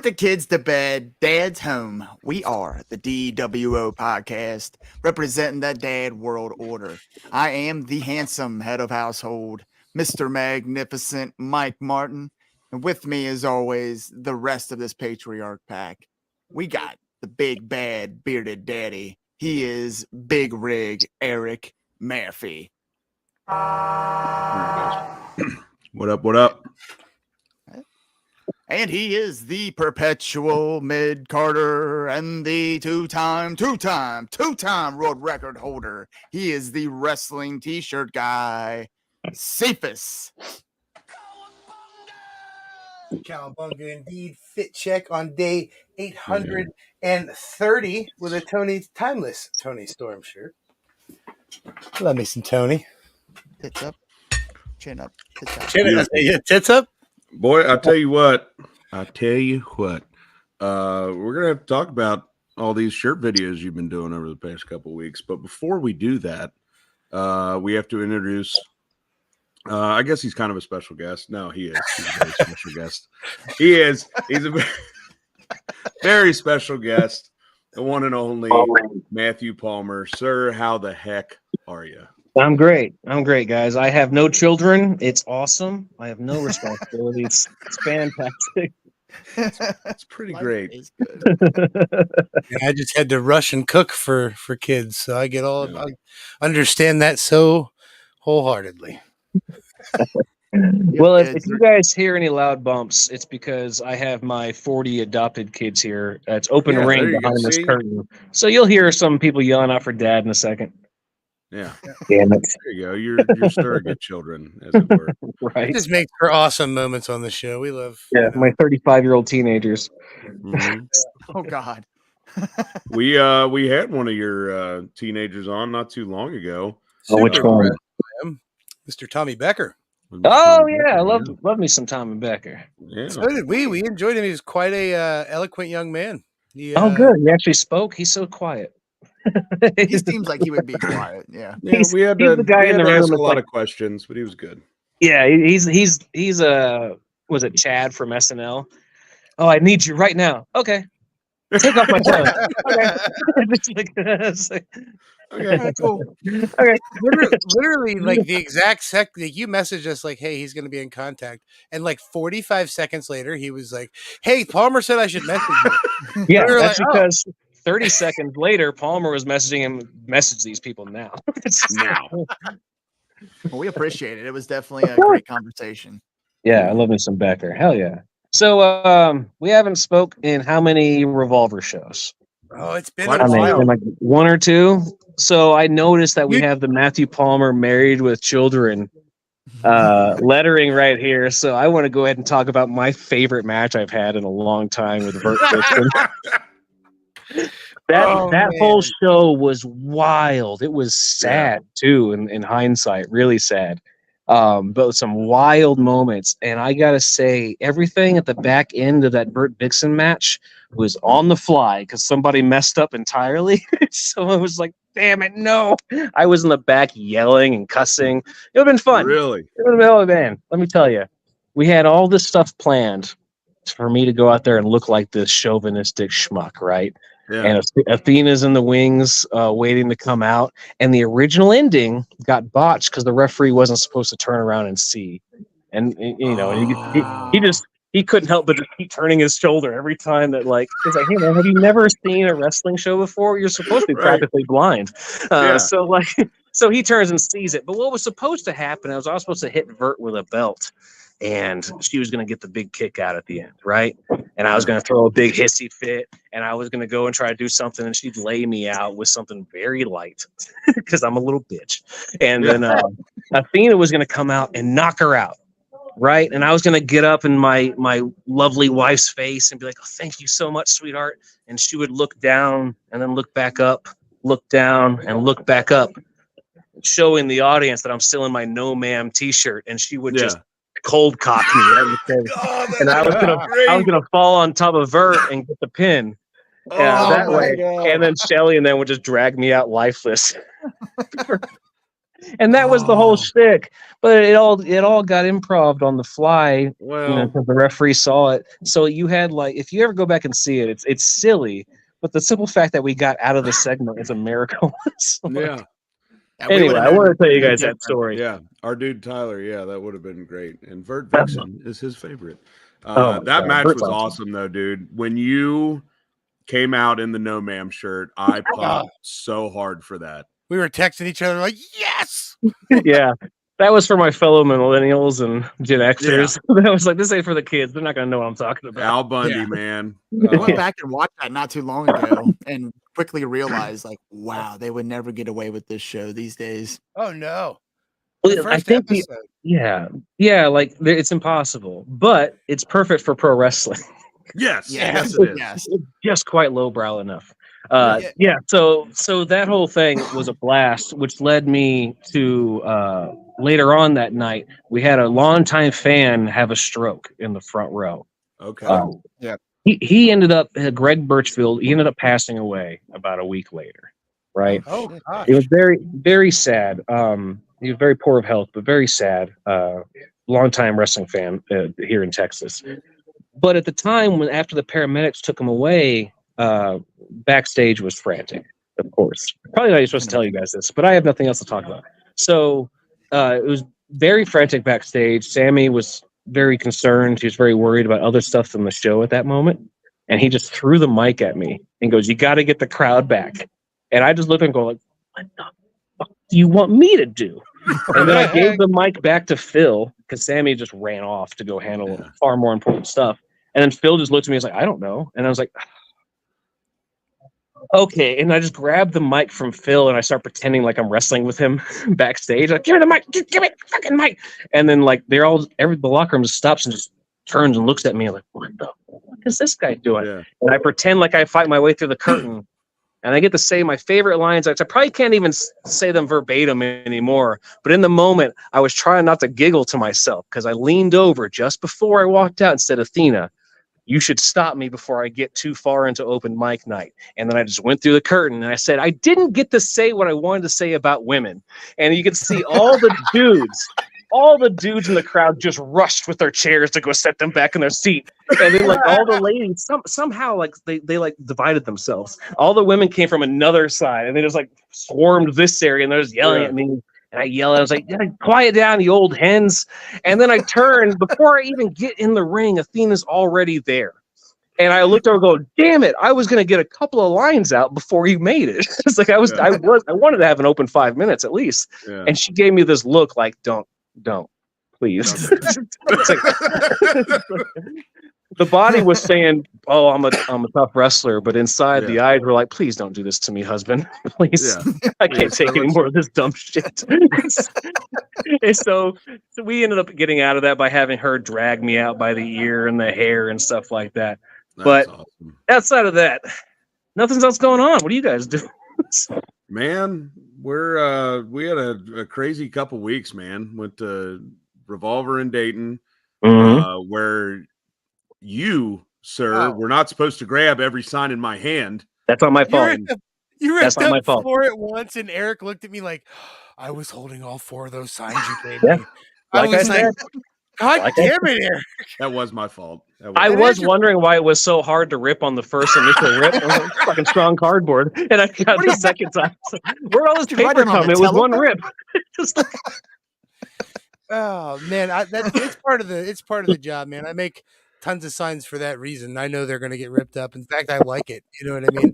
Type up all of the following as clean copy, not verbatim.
the kids to bed, dad's home. We are the DWO podcast, representing the dad world order. I am the handsome head of household, Mr. Magnificent Mike Martin. And with me, as always, the rest of this patriarch pack. We got the big bad bearded daddy. He is Big Rig Eric Murphy. What up? What up? And he is the perpetual mid-carder and the two-time world record holder. He is the wrestling t-shirt guy, Cephas. Cowabunga indeed. Fit check on day 830 with a timeless Tony Storm shirt. Love me some Tony. Tits up, chin up, tits up. Chin up. Yeah, tits up. Boy, I tell you what. We're going to have to talk about all these shirt videos you've been doing over the past couple of weeks. But before we do that, we have to introduce, I guess he's kind of a special guest. No, he is. He's a very special guest. He's a very special guest, the one and only Matthew Palmer. Sir, how the heck are you? I'm great, guys. I have no children. It's awesome. I have no responsibilities. It's fantastic. It's pretty great. Is good. I just had to rush and cook for kids, so I I understand that so wholeheartedly. Well, if you guys hear any loud bumps, it's because I have my 40 adopted kids here. It's open ring behind this curtain, so you'll hear some people yelling out for dad in a second. Yeah. Damn it. There you go. You're surrogate children, as it were. Right. It just makes for awesome moments on the show. We love. My 35-year-old teenagers. Mm-hmm. Oh God. We had one of your teenagers on not too long ago. Oh, which one? Mr. Tommy Becker. Oh yeah, I love me some Tommy Becker. Yeah. So did we. We enjoyed him. He was quite a eloquent young man. Oh, good. He actually spoke. He's so quiet. He seems like he would be quiet. Yeah. We had to ask a lot of questions, but he was good. Yeah, he's was it Chad from SNL? Oh, I need you right now. Okay. Take off my clothes. Okay. Okay, cool. Okay. Literally, like the exact like you messaged us like, hey, he's going to be in contact. And like 45 seconds later, he was like, hey, Palmer said I should message you. Yeah, that's because 30 seconds later, Palmer was messaging him, message these people now. Well, we appreciate it. It was definitely a great conversation. Yeah, I love me some Becker. Hell yeah. So we haven't spoke in how many Revolver shows? Oh, it's been a while. Like one or two. So I noticed that we have the Matthew Palmer Married with Children lettering right here. So I want to go ahead and talk about my favorite match I've had in a long time with Burt Dixon. That whole show was wild. It was sad too, in hindsight, really sad. But some wild moments. And I gotta say, everything at the back end of that Burt Dixon match was on the fly because somebody messed up entirely. So it was like, damn it, no. I was in the back yelling and cussing. It would have been fun. Really? It would have been. Let me tell you, we had all this stuff planned for me to go out there and look like this chauvinistic schmuck, right? Yeah. And Athena's in the wings waiting to come out. And the original ending got botched because the referee wasn't supposed to turn around and see. And, he couldn't help but just keep turning his shoulder every time that, like, he's like, hey, man, have you never seen a wrestling show before? You're supposed to be practically blind. So he turns and sees it. But what was supposed to happen, I was supposed to hit Vert with a belt. And she was going to get the big kick out at the end, right? And I was going to throw a big hissy fit, and I was going to go and try to do something, and she'd lay me out with something very light because I'm a little bitch. And then Athena was going to come out and knock her out, right? And I was going to get up in my lovely wife's face and be like, oh, thank you so much, sweetheart. And she would look down and then look back up, look down and look back up, showing the audience that I'm still in my No Ma'am t-shirt, and she would just cold cock me and I was gonna fall on top of Vert and get the pin that way. God. And then Shelly and then would just drag me out lifeless And that was the whole Oh. shtick. But it all got improv on the fly. Well, Because the referee saw it. So you had like, if you ever go back and see it, it's silly. But the simple fact that we got out of the segment is a miracle. So, yeah. Yeah, we anyway, would've I known want to tell you no guys that different. story. Yeah, our dude Tyler. Yeah, that would have been great. And Vert Vixen is his favorite. Oh my That God, match Bert's was awesome, though, dude. When you came out in the No Ma'am shirt, I popped so hard for that. We were texting each other like, yes. Yeah, that was for my fellow millennials and Gen Xers. That was like, this ain't for the kids. They're not gonna know what I'm talking about. Al Bundy, Yeah. man. I went Oh, back and watched that not too long ago and quickly realized, like, wow, they would never get away with this show these days. Oh no. The Well, I first think episode. yeah, like it's impossible, but it's perfect for pro wrestling. yes, Yeah. yes, it is. Yes. It's just quite lowbrow enough. Yeah. Yeah. So that whole thing was a blast, which led me to later on that night. We had a longtime fan have a stroke in the front row. Okay. Yeah. He ended up Greg Birchfield. He ended up passing away about a week later. Right. Oh gosh. It was very, very sad. He was very poor of health, but very sad. Longtime wrestling fan here in Texas. But at the time, when after the paramedics took him away, backstage was frantic. Of course, probably not supposed to tell you guys this, but I have nothing else to talk about. So it was very frantic backstage. Sammy was very concerned. He was very worried about other stuff in the show at that moment, and he just threw the mic at me and goes, "You got to get the crowd back." And I just looked and go like, "What the fuck do you want me to do?" And then I gave the mic back to Phil because Sammy just ran off to go handle far more important stuff. And then Phil just looked at me and was like, "I don't know." And I was like, okay. And I just grabbed the mic from Phil and I start pretending like I'm wrestling with him backstage. Like, give me the mic, give me the fucking mic. And then like the locker room just stops and just turns and looks at me like, what the fuck is this guy doing? Yeah. And I pretend like I fight my way through the curtain. And I get to say my favorite lines. I probably can't even say them verbatim anymore. But in the moment, I was trying not to giggle to myself because I leaned over just before I walked out and said, "Athena, you should stop me before I get too far into open mic night." And then I just went through the curtain and I said, I didn't get to say what I wanted to say about women. And you could see all the dudes in the crowd just rushed with their chairs to go set them back in their seat. And then like all the ladies somehow like they like divided themselves. All the women came from another side and they just like swarmed this area and they're just yelling at me. And I yelled, I was like, "Yeah, quiet down, you old hens." And then I turned before I even get in the ring, Athena's already there. And I looked over and go, "Damn it, I was gonna get a couple of lines out before you made it." It's like I wanted to have an open 5 minutes at least. Yeah. And she gave me this look like, don't, please. It's like, the body was saying, "Oh, I'm a tough wrestler," but inside the eyes were like, "Please don't do this to me, husband. Please, I can't take any more of this dumb shit." And so we ended up getting out of that by having her drag me out by the ear and the hair and stuff like that. That's But awesome. outside of that, nothing else going on. What do you guys do? Man, we had a crazy couple weeks, man. Went to Revolver in Dayton, where you, sir, were not supposed to grab every sign in my hand. That's on my fault. You were That's not my fault. for it once, and Eric looked at me like, "I was holding all 4 of those signs you gave Yeah. me." Like I said, God damn it, Eric. That was my fault. I was wondering why it was so hard to rip on the first initial rip. I was like, fucking strong cardboard. And I got the second time. Where'd all this paper come? It was one rip. Just like, oh man, it's part of the job, man. I make tons of signs for that reason. I know they're going to get ripped up. In fact, I like it. You know what I mean?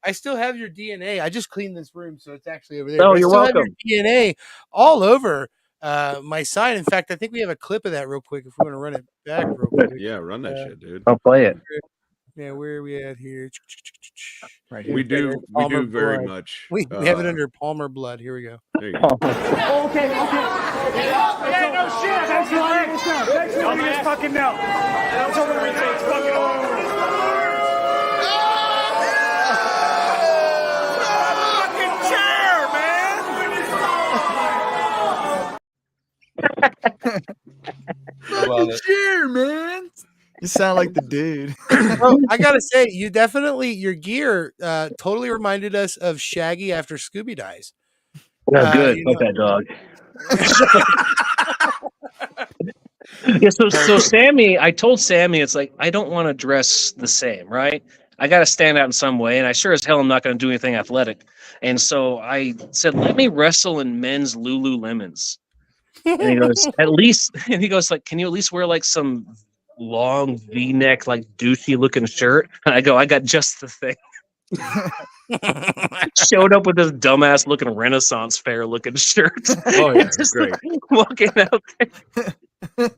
I still have your DNA. I just cleaned this room, so it's actually over there. Oh, But you're I still welcome. have your DNA all over my sign. In fact, I think we have a clip of that real quick if we want to run it back real quick. Yeah, run that shit, dude. I'll play it. Yeah, where are we at here? Right here. We do very much. We have it under Palmer blood. Here we go. There you go. Okay. Yeah, no shit. Thanks for letting us fucking know. That's what we say. It's fucking over. Cheer, man. You sound like the dude. Oh, I gotta say, your gear totally reminded us of Shaggy after Scooby dies. Oh, good. Fuck that dog. Yeah, so Sammy, I told Sammy, it's like, I don't want to dress the same, right? I got to stand out in some way, and I sure as hell am not going to do anything athletic. And so I said, let me wrestle in men's Lululemons. And he goes, at least, and he goes, like, can you at least wear like some long V-neck, like douchey looking shirt? And I go, I got just the thing. Showed up with this dumbass looking Renaissance fair looking shirt. Oh yeah, Just great. walking out there.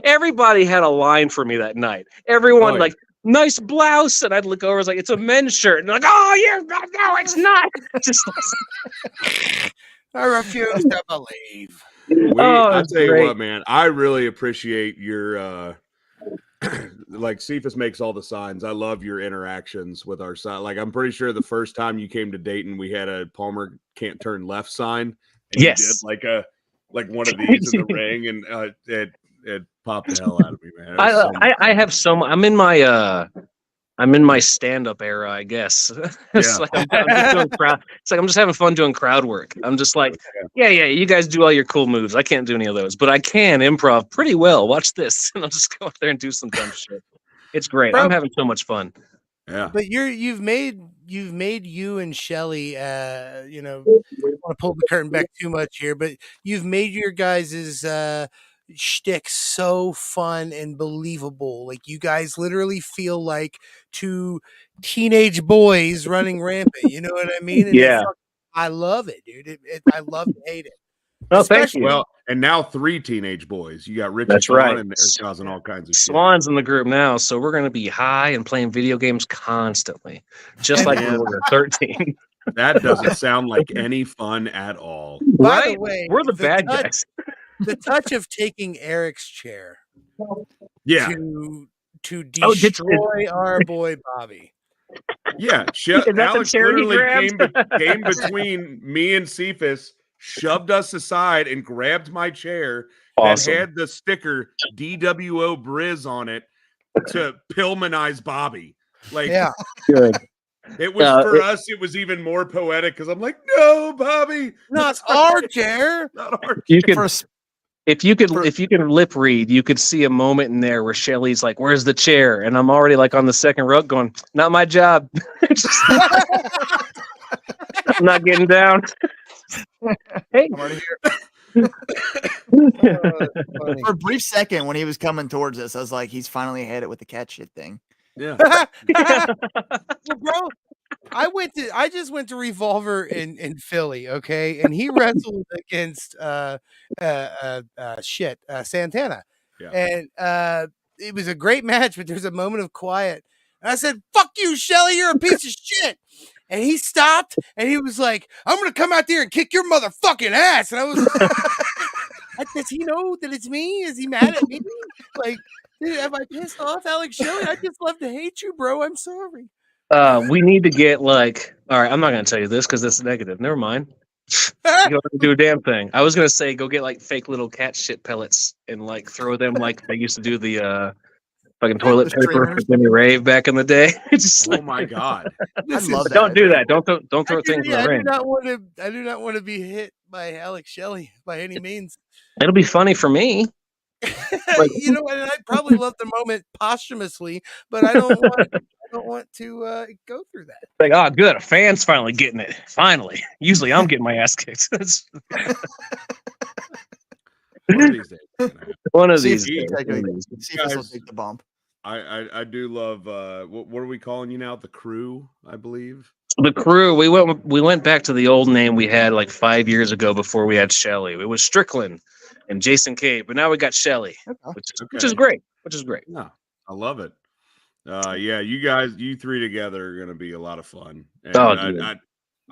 Everybody had a line for me that night. Everyone like, nice blouse, and I'd look over, I was like, it's a men's shirt, and like, oh yeah, no, it's not. Just I refuse to believe. I tell you what, man, I really appreciate your like Cephas makes all the signs. I love your interactions with our sign. Like, I'm pretty sure the first time you came to Dayton, we had a Palmer can't turn left sign. And yes, you did like one of these in the ring, and it popped the hell out of me, man. I have so I'm in my stand-up era, I guess. It's like I'm just doing crowd. It's like I'm just having fun doing crowd work. I'm just like, yeah, you guys do all your cool moves. I can't do any of those, but I can improv pretty well. Watch this, and I'll just go up there and do some dumb shit. It's great. Bro, I'm having so much fun. Yeah. But you've made you and Shelly, I don't want to pull the curtain back too much here, but you've made your guys' shtick so fun and believable. Like, you guys literally feel like two teenage boys running rampant. You know what I mean? And I love it, dude. I love to hate it. Oh, thank you. Well, and now 3 teenage boys. You got Richie That's Swan, right. and they're causing all kinds of shit. Swan's in the group now, so we're going to be high and playing video games constantly, just like we were 13. That doesn't sound like any fun at all. By the way, we're the bad guys. The touch of taking Eric's chair, to destroy our boy Bobby. Yeah, Alex literally came between me and Cephas, shoved us aside, and grabbed my chair that had the sticker DWO Briz on it to Pillmanize Bobby. Like, good. It was for us. It was even more poetic because I'm like, no, Bobby, not our chair. Not our you chair. If you can lip read, you could see a moment in there where Shelly's like, "Where's the chair?" And I'm already like on the second rung, going, "Not my job." I'm not getting down. Hey, I'm already here. For a brief second, when he was coming towards us, I was like, "He's finally had it with the cat shit thing." Yeah, well, bro. I just went to Revolver in Philly, okay, and he wrestled against Santana, and it was a great match. But there's a moment of quiet, and I said, "Fuck you, Shelly, you're a piece of shit." And he stopped, and he was like, "I'm gonna come out there and kick your motherfucking ass." And I was, does he know that it's me? Is he mad at me? Like, dude, am I pissed off, Alex Shelly? I just love to hate you, bro. I'm sorry. We need to get like, all right, I'm not going to tell you this because it's negative. Never mind. You don't have to do a damn thing. I was going to say, go get like fake little cat shit pellets and like throw them like they used to do the fucking toilet paper for Jimmy Rave back in the day. Just my God. I love that. Don't do that. Don't throw things in the ring. I do not want to be hit by Alex Shelley by any means. It'll be funny for me. You know, and I probably love the moment posthumously, but I don't want to go through that. Like, oh, good, a fan's finally getting it. Finally, usually I'm getting my ass kicked. One of these days. One of these days. Guys, will take the bump. I do love. What are we calling you now? The Crew, I believe. The Crew. We went back to the old name we had like 5 years ago before we had Shelly. It was Strickland and Jason Cave, but now we got Shelly, which is great. No, I love it. Yeah, you 3 together are gonna be a lot of fun. And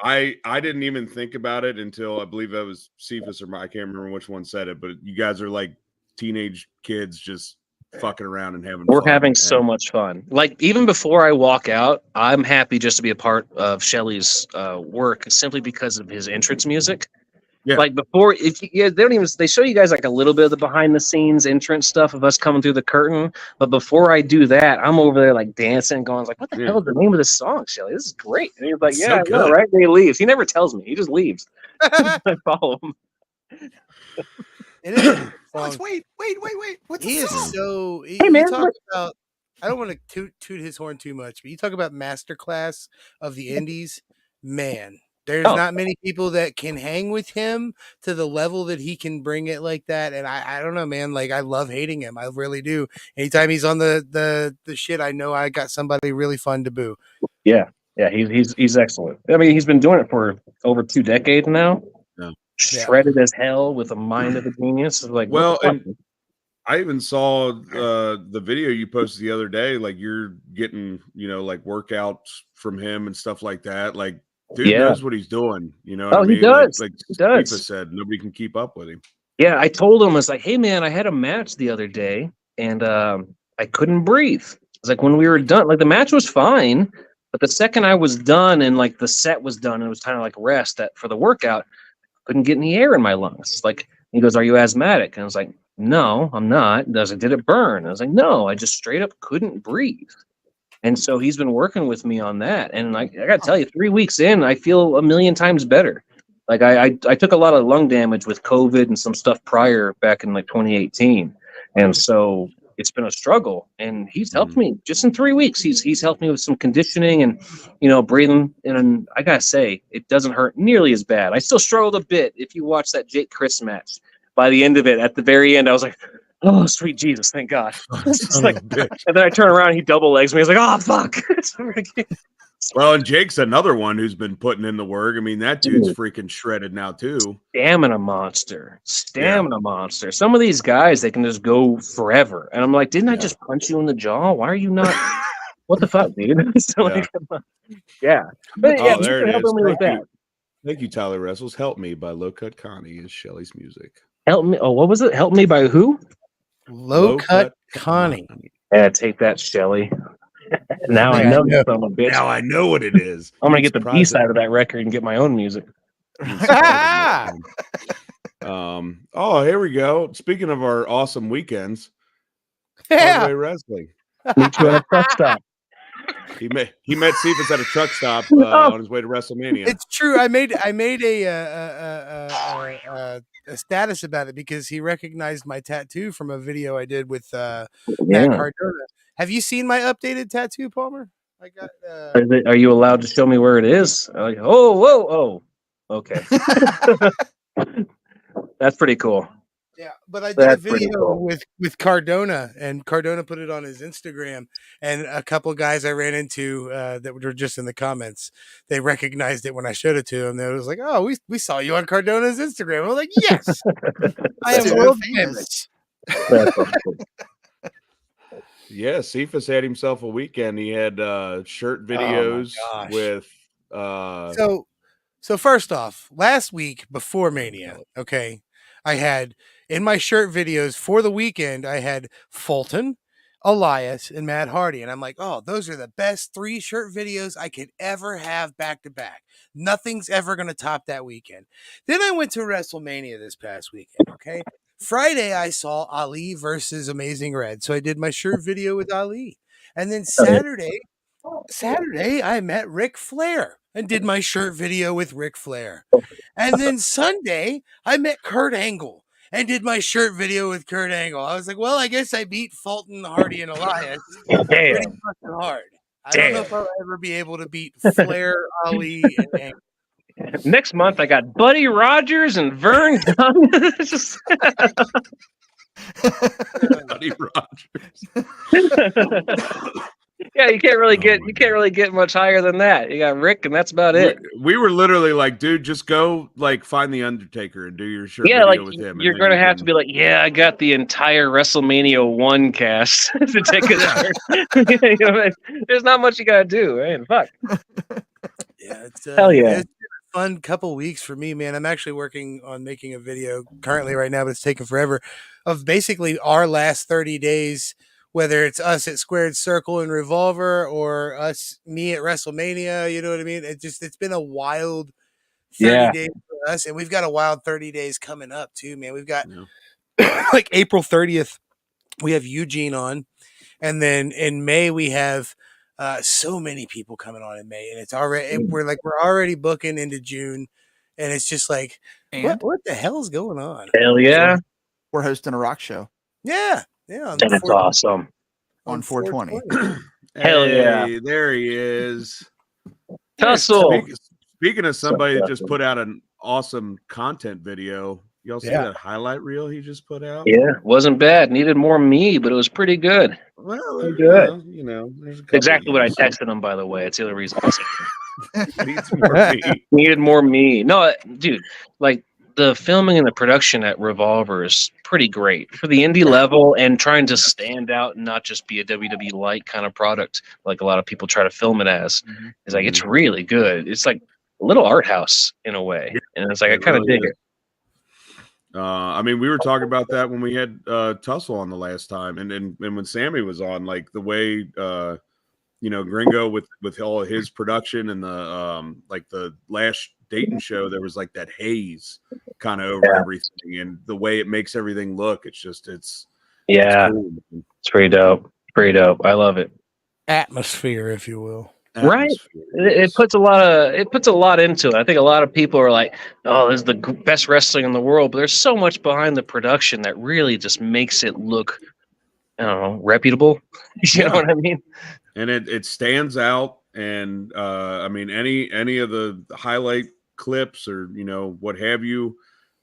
I didn't even think about it until I believe that was Cephas or I can't remember which one said it, but you guys are like teenage kids just fucking around and having fun. We're having so much fun. Like, even before I walk out, I'm happy just to be a part of Shelly's work simply because of his entrance music. Yeah. Like before, if you, they don't even they show you guys like a little bit of the behind the scenes entrance stuff of us coming through the curtain. But before I do that, I'm over there like dancing, going like, "What the hell is the name of this song, Shelly? This is great." And he's like, It's "Yeah, so I know, good. right?" And he leaves. He never tells me. He just leaves. I follow him. It is. a Oh, song. wait. What's He the is song? so. Hey, You man, talk what- about. I don't want to toot his horn too much, but you talk about masterclass of the indies. Man, there's Oh. not many people that can hang with him to the level that he can bring it like that. And I don't know, man. Like I love hating him. I really do. Anytime he's on the shit, I know I got somebody really fun to boo. Yeah, he's excellent. I mean, he's been doing it for over 2 decades now. Yeah. Shredded as hell with a mind of a genius. Like, Well, what the fuck? and I even saw the video you posted the other day. Like you're getting, like workouts from him and stuff like that. Like, dude knows what he's doing. You know what I Oh, he mean? does. Like He does. Steve said, nobody can keep up with him. Yeah, I told him, I was like, "Hey, man, I had a match the other day, and I couldn't breathe." It's like when we were done, like the match was fine, but the second I was done and like the set was done, and it was kind of like rest that for the workout, couldn't get any air in my lungs. It's like he goes, "Are you asthmatic?" And I was like, "No, I'm not." And I was like, "Did it burn?" I was like, "No, I just straight up couldn't breathe." And so he's been working with me on that. And I got to tell you, 3 weeks in, I feel a million times better. Like I took a lot of lung damage with COVID and some stuff prior back in like 2018. And so it's been a struggle. And he's helped me just in 3 weeks. He's helped me with some conditioning and, breathing. And I got to say, it doesn't hurt nearly as bad. I still struggled a bit. If you watch that Jake Chris match, by the end of it, at the very end, I was like, "Oh, sweet Jesus, thank God." It's like, and then I turn around, he double legs me. He's like, "Oh, fuck." Well, and Jake's another one who's been putting in the work. I mean, that dude's freaking shredded now too. Stamina monster. Monster. Some of these guys, they can just go forever. And I'm like, didn't I just punch you in the jaw? Why are you not? What the fuck, dude? So like, yeah. But yeah, there it is. helping me with that. Thank you, Tyler Wrestles. Help Me by Low Cut Connie is Shelly's music. Help me. Oh, what was it? Help me by who? Low cut Connie. Yeah, take that, Shelly. Now I know you son of a bitch. Now I know what it is. I'm gonna get the B side of that record and get my own music. Oh, here we go. Speaking of our awesome weekends, Hardway Wrestling. Meet you at a truck stop. He met Cephas at a truck stop on his way to WrestleMania. It's true. I made a status about it because he recognized my tattoo from a video I did with Matt Cardona. Have you seen my updated tattoo, Palmer? I got. Are you allowed to show me where it is? I'm like, oh, okay. That's pretty cool. Yeah, but I did a video with Cardona, and Cardona put it on his Instagram. And a couple of guys I ran into that were just in the comments, they recognized it when I showed it to them. They was like, "Oh, we saw you on Cardona's Instagram." I was like, "Yes, I am world famous." Yeah, Cephas had himself a weekend. He had shirt videos with. So first off, last week before Mania, okay, I had in my shirt videos for the weekend, I had Fulton, Elias, and Matt Hardy. And I'm like, oh, those are the best 3 shirt videos I could ever have back to back. Nothing's ever going to top that weekend. Then I went to WrestleMania this past weekend, okay? Friday, I saw Ali versus Amazing Red. So I did my shirt video with Ali. And then Saturday, I met Ric Flair and did my shirt video with Ric Flair. And then Sunday, I met Kurt Angle and did my shirt video with Kurt Angle. I was like, well, I guess I beat Fulton, Hardy, and Elias pretty fucking hard. I don't know if I'll ever be able to beat Flair, Ali, and Angle. Next month, I got Buddy Rogers and Vern. Just... Buddy Rogers. Yeah, you can't really get much higher than that. You got Rick, and that's about it. We were literally like, dude, just go like find the Undertaker and do your shirt video like, with him. You're gonna have to be like, yeah, I got the entire WrestleMania 1 cast to take it there. There's not much you gotta do, man. Fuck. Yeah, it's hell yeah. It's been a fun couple weeks for me, man. I'm actually working on making a video currently right now, but it's taking forever, of basically our last 30 days. Whether it's us at Squared Circle and Revolver or me at WrestleMania, you know what I mean? It's been a wild 30 days us, and we've got a wild 30 days coming up too, man. We've got Yeah. like April 30th, we have Eugene on, and then in May we have so many people coming on in May, and it's already we're already booking into June, and it's just like And what the hell's going on? Hell yeah. we're hosting a rock show Yeah, on That's awesome. on 420. Hell yeah. Hey, there he is. Tussle. Speaking of somebody that just put out an awesome content video, y'all see that highlight reel he just put out? Yeah, wasn't bad. Needed more me, but it was pretty good. Well, Good. you know, there's a couple Exactly what I of texted him, by the way. It's the other reason I said it. Needs more meat. Needed more me. No, dude, like the filming and the production at Revolver is pretty great for the indie level and trying to stand out and not just be a WWE light kind of product like a lot of people try to film it as. It's like it's really good. It's like a little art house in a way, and it's like I kind of dig it. I mean, we were talking about that when we had Tussle on the last time, and when Sammy was on, like the way Gringo with all his production and the like the last Dayton show, there was like that haze kind of over everything, and the way it makes everything look, it's cool. It's pretty dope. Pretty dope. I love it. Atmosphere, if you will. Right. It puts a lot into it. I think a lot of people are like, "Oh, this is the best wrestling in the world," but there's so much behind the production that really just makes it look, I don't know, reputable. You know what I mean? And it stands out. And I mean, any of the highlight clips or what have you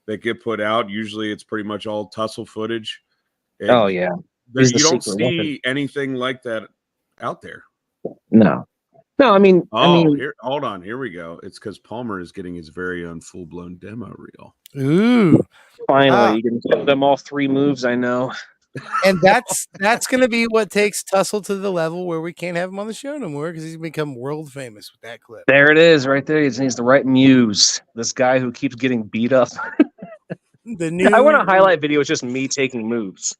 that get put out, usually it's pretty much all Tussle footage. Oh yeah, you don't see anything like that out there. No, I mean, hold on. Here we go. It's because Palmer is getting his very own full-blown demo reel. Ooh. Finally, you can show them all 3 moves I know. And that's going to be what takes Tussle to the level where we can't have him on the show no more because he's become world famous with that clip. There it is right there. He needs the right muse. This guy who keeps getting beat up. I want a highlight video. It's just me taking moves.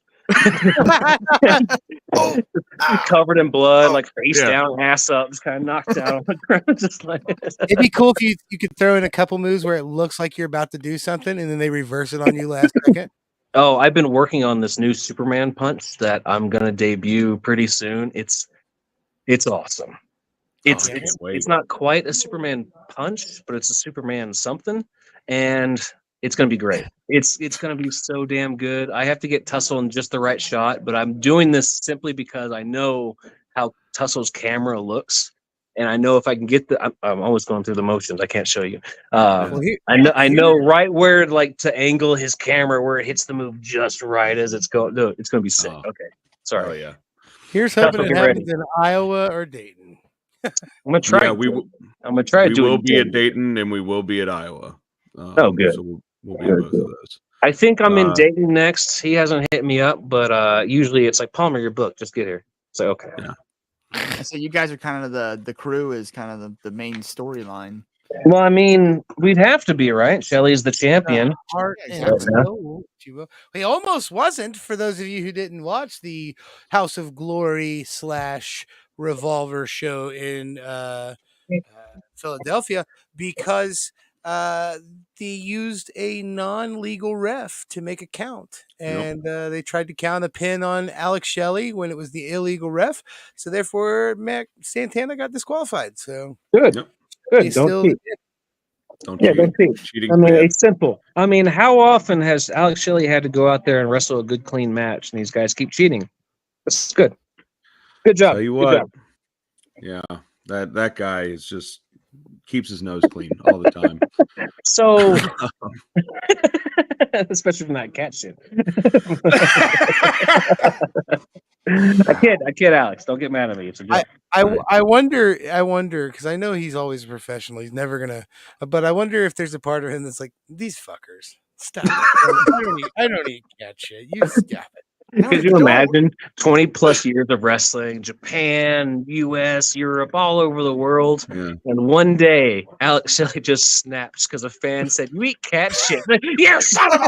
Covered in blood, like face down, ass up, just kind of knocked out on the ground. Just like it'd be cool if you could throw in a couple moves where it looks like you're about to do something and then they reverse it on you last second. Oh, I've been working on this new Superman punch that I'm gonna debut pretty soon. It's awesome. It's not quite a Superman punch, but it's a Superman something, and it's gonna be great. It's gonna be so damn good. I have to get Tussle in just the right shot, but I'm doing this simply because I know how Tussle's camera looks, and I know if I can get I'm always going through the motions. I can't show you. I know right where to angle his camera where it hits the move just right as it's going. No, it's gonna be sick. Okay, sorry. Oh yeah. Here's hoping it happens in Iowa or Dayton. I'm gonna try. I'm gonna try. We will be at Dayton and we will be at Iowa. Good. So we'll be at both of those. I think I'm in Dayton next. He hasn't hit me up, but usually it's like, Palmer, your book, just get here. So okay. Yeah. So you guys are kind of the crew is kind of the main storyline. Well, I mean, we'd have to be, right? Shelly's the champion. Heart and soul, if you will. He almost wasn't, for those of you who didn't watch the House of Glory / Revolver show in Philadelphia, because they used a non-legal ref to make a count, and they tried to count a pin on Alex Shelley when it was the illegal ref. So therefore, Mac Santana got disqualified. So good. Don't cheat. Don't cheat. Cheating. I mean, it's simple. I mean, how often has Alex Shelley had to go out there and wrestle a good, clean match, and these guys keep cheating? That's good. Good job. Tell you what. Yeah, that guy is just keeps his nose clean all the time. So, especially from that cat shit. I kid, Alex. Don't get mad at me. It's a joke. I wonder, because I know he's always a professional. He's never gonna. But I wonder if there's a part of him that's like, these fuckers. Stop it. I don't need cat shit. You stop it. Could you imagine 20 plus years of wrestling, Japan, US, Europe, all over the world, and one day Alex Shelley just snaps because a fan said, "You eat cat shit." Like, "Yeah, son of a..."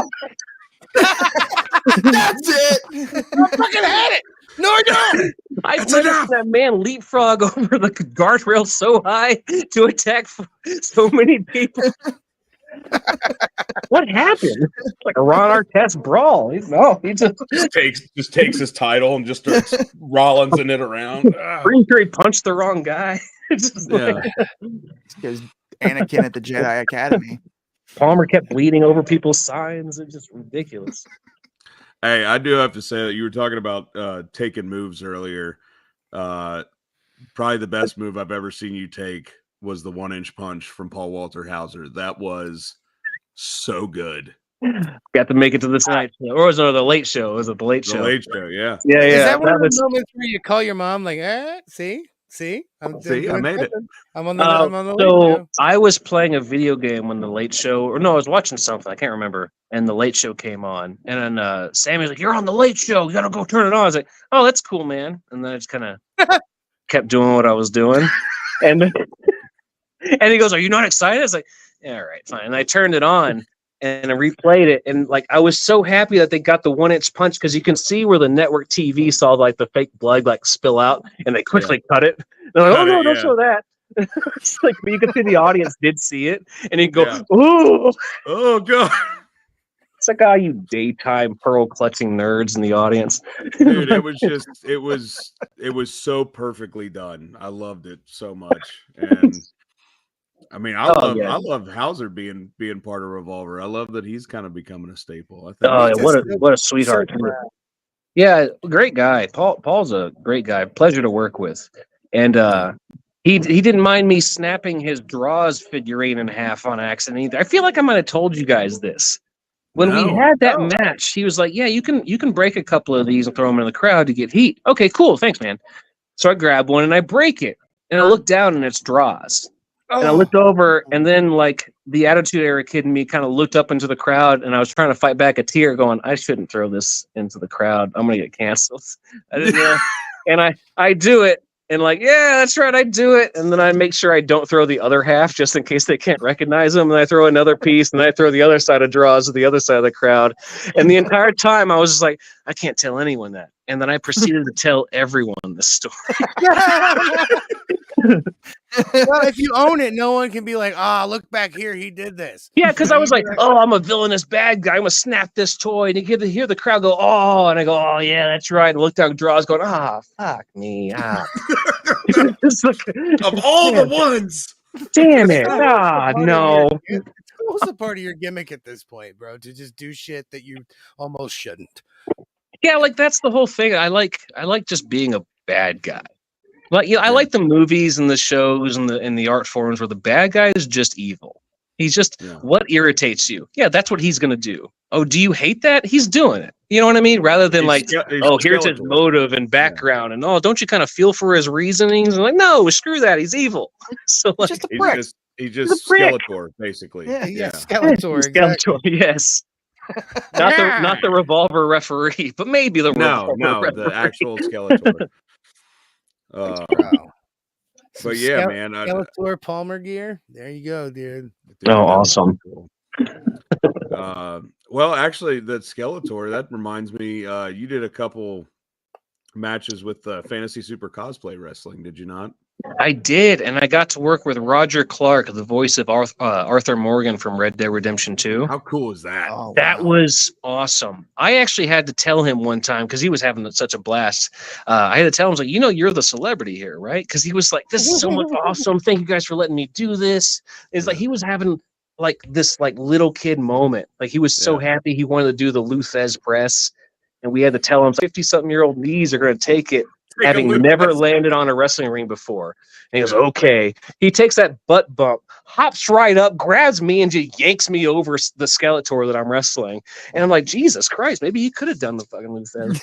That's it. I fucking had it. No, I don't. I've never seen that man leapfrog over the guardrail so high to attack so many people. What happened? It's like a Ron Artest brawl. He just takes his title and just starts Rollinsing it around. Pretty sure he punched the wrong guy. Because Anakin at the Jedi Academy. Palmer kept bleeding over people's signs. It's just ridiculous. Hey, I do have to say that you were talking about taking moves earlier. Probably the best move I've ever seen you take was the 1-inch punch from Paul Walter Hauser. That was so good. Got to make it to the Tonight Show, or was it the Late Show? Was it the Late Show? The Late Show, yeah. Yeah. Is that one of those moments where you call your mom like, see, I made it. I'm on the Late So Show. I was playing a video game when the Late Show, or no, I was watching something. I can't remember. And the Late Show came on, and then Sammy's like, "You're on the Late Show. You gotta go turn it on." I was like, "Oh, that's cool, man." And then I just kind of kept doing what I was doing, and he goes, "Are you not excited?" I was like, "Yeah, all right, fine." And I turned it on. And I replayed it, and like I was so happy that they got the 1-inch punch because you can see where the network TV saw like the fake blood like spill out, and they quickly cut it. They're like, "Oh no, don't show that!" It's like, but you can see the audience did see it, and he'd go, "Ooh, oh god!" It's like, "Ah, you daytime pearl clutching nerds in the audience." Dude, it was so perfectly done. I loved it so much, and. I mean, I love Hauser being part of Revolver. I love that he's kind of becoming a staple. I think what a sweetheart! Yeah, great guy. Paul's a great guy. Pleasure to work with, and he didn't mind me snapping his Draws figurine in half on accident either. I feel like I might have told you guys this when we had that match. He was like, "Yeah, you can break a couple of these and throw them in the crowd to get heat." Okay, cool, thanks, man. So I grab one and I break it, and I look down and it's Draws. And I looked over, and then like the Attitude Era kid in me kind of looked up into the crowd, and I was trying to fight back a tear, going, "I shouldn't throw this into the crowd. I'm gonna get canceled." I didn't know, and I do it, and like, yeah, that's right, I do it, and then I make sure I don't throw the other half just in case they can't recognize them, and I throw another piece, and I throw the other side of Draws to the other side of the crowd, and the entire time I was just like, I can't tell anyone that, and then I proceeded to tell everyone this story. Well, if you own it, no one can be like, look back here, he did this. Yeah, because I was like, "Oh, I'm a villainous bad guy. I'm gonna snap this toy," and you get to hear the crowd go, "Oh," and I go, "Oh yeah, that's right." And look down, Draws going, "Fuck me, It's like, of all the ones. Damn it! No. It's almost a part of your gimmick at this point, bro, to just do shit that you almost shouldn't. Yeah, like that's the whole thing. I like just being a bad guy. Like, I like the movies and the shows and the art forms where the bad guy is just evil. He's just what irritates you. Yeah, that's what he's gonna do. Oh, do you hate that? He's doing it. You know what I mean? Rather than here's his motive and background, and don't you kind of feel for his reasonings? And like, no, screw that. He's evil. So like, just a prick. He's just Skeletor, basically. Yeah, Skeletor. Skeletor, yes. Not the Revolver referee, but maybe the Revolver the actual Skeletor. But yeah, man, Skeletor Palmer gear. There you go, dude. Oh, awesome. Well, actually, that Skeletor, that reminds me, you did a couple matches with Fantasy Super Cosplay Wrestling, did you not? I did, and I got to work with Roger Clark, the voice of Arthur Morgan from Red Dead Redemption 2. How cool is that? Oh, that was awesome. I actually had to tell him one time, because he was having such a blast. I had to tell him, like, you're the celebrity here, right? Because he was like, this is so much awesome. Thank you guys for letting me do this. It's like he was having like this like little kid moment. Like he was so happy he wanted to do the Luthez press. And we had to tell him 50-something-year-old knees are going to take it. Having never landed on a wrestling ring before. And he goes, okay. He takes that butt bump, hops right up, grabs me, and just yanks me over the Skeletor that I'm wrestling. And I'm like, Jesus Christ, maybe he could have done the fucking Luthez.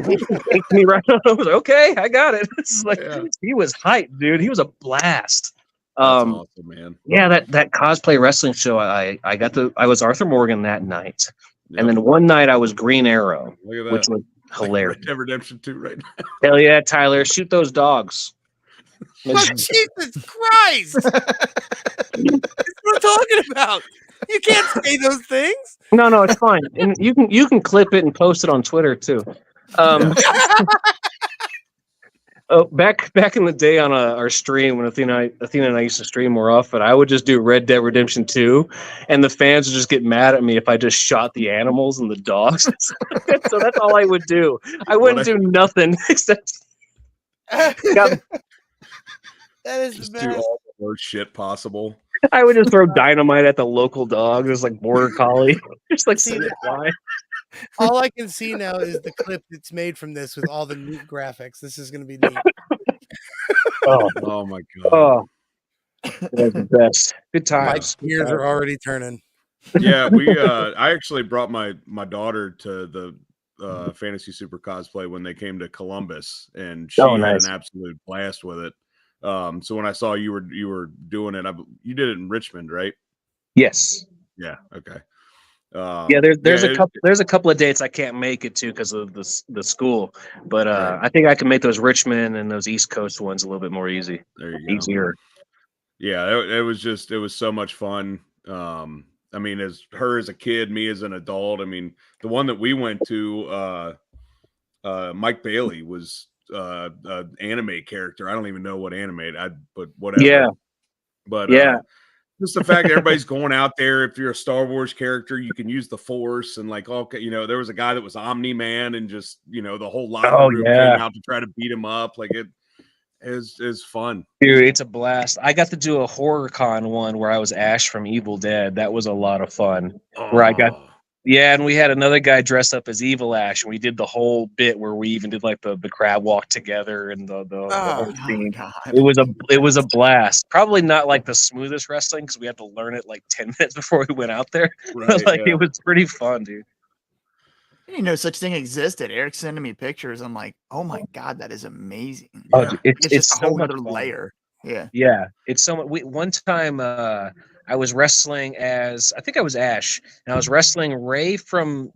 He yanked me right up. I was like, okay, I got it. It's like, he was hyped, dude. He was a blast. That's awesome, man. Yeah, that cosplay wrestling show, I was Arthur Morgan that night. Yep. And then one night I was Green Arrow, which was hilarious. Red Dead Redemption 2 right now. Hell yeah, Tyler. Shoot those dogs. Jesus Christ. That's what I'm talking about. You can't say those things. No, it's fine. And you can clip it and post it on Twitter too. Oh, back in the day on our stream when Athena and I used to stream more often, I would just do Red Dead Redemption 2, and the fans would just get mad at me if I just shot the animals and the dogs. So that's all I would do. I wouldn't do nothing except That is the Just do best. all the worst shit possible. I would just throw dynamite at the local dog, just like border collie, just like See, send it flying. all I can see now is the clip that's made from this with all the neat graphics. This is going to be neat. Oh my god. Oh, that's the best. Good My times. gears are already turning. Yeah, I actually brought my daughter to the Fantasy Super cosplay when they came to Columbus, and she had nice. an absolute blast with it. So when I saw you were doing it, you did it in Richmond, right? Yes. Yeah. Okay. Yeah, there's a couple of dates I can't make it to because of the school, but Right. I think I can make those Richmond and those East Coast ones a little bit more easy. There you go. Easier. Yeah, it was so much fun. I mean, as a kid, me as an adult. I mean, the one that we went to, Mike Bailey was an anime character. I don't even know what anime, but whatever. Yeah. But yeah. Just the fact that everybody's going out there. If you're a Star Wars character, you can use the Force, and like, okay, there was a guy that was Omni Man, and just the whole locker room came out to try to beat him up. Like it is fun, dude. It's a blast. I got to do a horror con one where I was Ash from Evil Dead. That was a lot of fun. Where I got. Yeah, and we had another guy dress up as Evil Ash, and we did the whole bit where we even did like the crab walk together and the whole scene. It was a blast. Probably not like the smoothest wrestling because we had to learn it like 10 minutes before we went out there. Right, but it was pretty fun, dude. I didn't know such thing existed. Eric sending me pictures. I'm like, oh my god, that is amazing. Oh, dude, it's just a so whole other fun. layer. Yeah, it's so much. One time I was wrestling as, I think I was Ash, and I was wrestling Rey from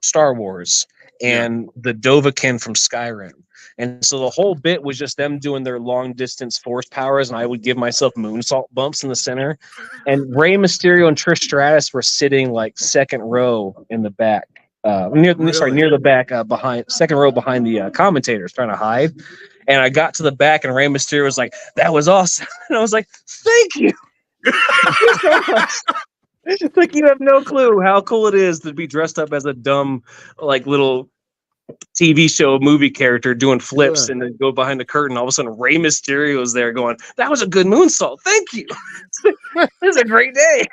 Star Wars and the Dovahkiin from Skyrim. And so the whole bit was just them doing their long distance force powers, and I would give myself moonsault bumps in the center. And Rey Mysterio and Trish Stratus were sitting like second row in the back. Near the back, behind second row behind the commentators, trying to hide. And I got to the back, and Rey Mysterio was like, "That was awesome," and I was like, "Thank you." It's like you have no clue how cool it is to be dressed up as a dumb, like little TV show movie character doing flips and then go behind the curtain. All of a sudden, Rey Mysterio is there going, "That was a good moonsault. Thank you." This is a great day.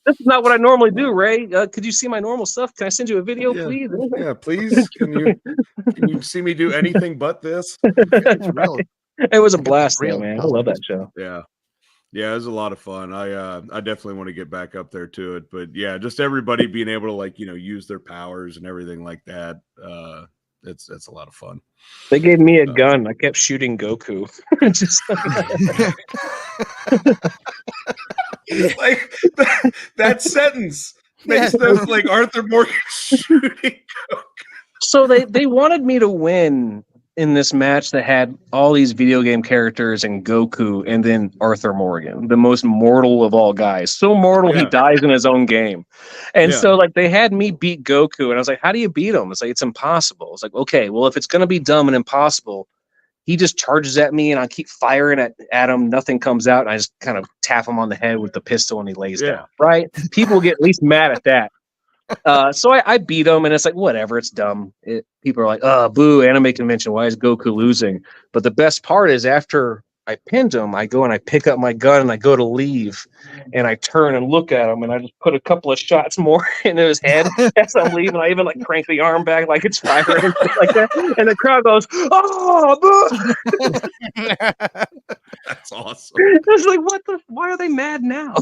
This is not what I normally do, Ray. Could you see my normal stuff? Can I send you a video, please? Yeah, please. Can you see me do anything but this? It's real. It was a blast, though, man. I love that show. Yeah, it was a lot of fun. I definitely want to get back up there to it, but yeah, just everybody being able to use their powers and everything like that. It's a lot of fun. They gave me a gun. I kept shooting Goku. Just like that sentence makes them like Arthur Morgan shooting Goku. So they wanted me to win in this match that had all these video game characters and Goku and then Arthur Morgan, the most mortal of all guys. So mortal he dies in his own game. And so like they had me beat Goku, and I was like, how do you beat him? It's like, it's impossible. It's like, okay, well, if it's gonna be dumb and impossible, he just charges at me and I keep firing at him. Nothing comes out. And I just kind of tap him on the head with the pistol and he lays down. Right? People get at least mad at that. So I beat him, and it's like, whatever, it's dumb. People are like, oh, boo, anime convention. Why is Goku losing? But the best part is after I pinned him, I go and I pick up my gun and I go to leave, and I turn and look at him, and I just put a couple of shots more into his head as I'm leaving. I even like crank the arm back like it's firing and stuff like that, and the crowd goes, "Oh, boo!" That's awesome. It's like, what the? Why are they mad now?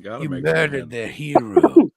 You murdered their hero.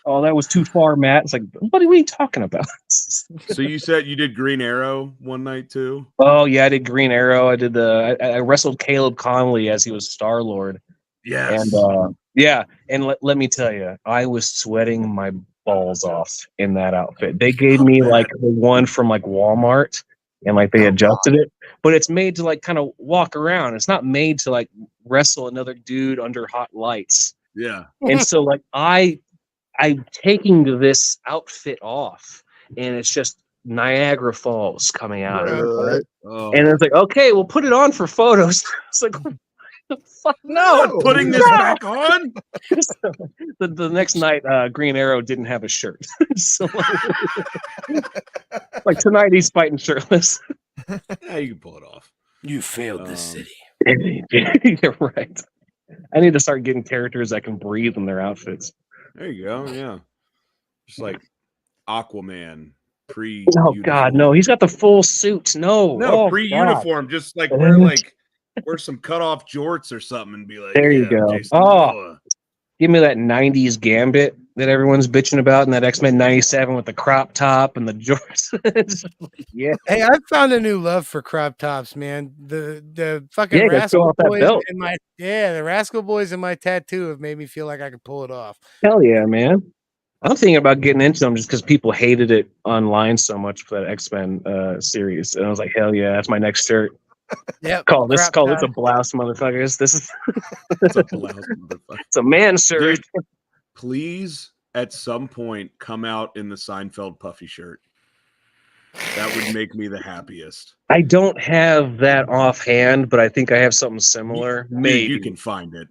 Oh, that was too far, Matt. It's like, what are we talking about? So you said you did Green Arrow one night too? Oh yeah, I did Green Arrow. I did I wrestled Caleb Conley as he was Star-Lord. Yes. And and let me tell you, I was sweating my balls off in that outfit. They gave me like the one from like Walmart, and like they adjusted it, but it's made to like kind of walk around. It's not made to like wrestle another dude under hot lights. Yeah. And so like I'm taking this outfit off, and it's just Niagara Falls coming out of it, Right. right? Oh. And it's like, okay, we'll put it on for photos. It's like, fuck no. Not putting this back on. So, the next night, Green Arrow didn't have a shirt. So like tonight he's fighting shirtless. Yeah, you can pull it off. You failed the city. You're right. I need to start getting characters that can breathe in their outfits. There you go. Yeah, just like Aquaman pre. Oh God, no! He's got the full suit. No, No, oh, pre-uniform. Just like wear some cut off jorts or something and be like, there you go. Jason Oh, Momoa. give me that '90s Gambit that everyone's bitching about, and that X-Men '97 with the crop top and the jorts. Yeah, Hey, I found a new love for crop tops, man. The fucking Yeah, let's go Rascal off that Boys belt. and the Rascal Boys and my tattoo have made me feel like I could pull it off. hell yeah, man! I'm thinking about getting into them just because people hated it online so much for that X-Men series, and I was like, hell yeah, that's my next shirt. Yep. Call this crop a top. blouse, motherfuckers. This is It's a blouse, motherfucker. it's a man shirt. Dude, please, at some point, come out in the Seinfeld puffy shirt. That would make me the happiest. I don't have that offhand, but I think I have something similar. Dude, Maybe you can find it.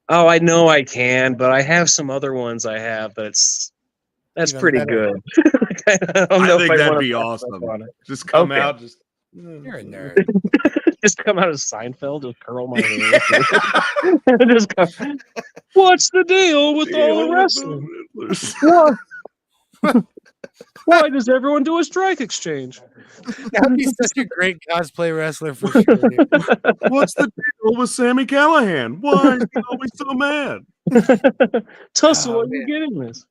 Oh, I know I can, but I have some other ones I have that's Even pretty better. good. I don't know I if think that'd wanna be pass up awesome. on it. Just come Okay. out. Just You're a nerd. Just come out of Seinfeld, just curl my hair. Just go, what's the deal with all the wrestling? Why does everyone do a strike exchange? That'd be such a great cosplay wrestler for sure. Dude. What's the deal with Sammy Callahan? Why is he always so mad? Tussle, Oh, are you getting this?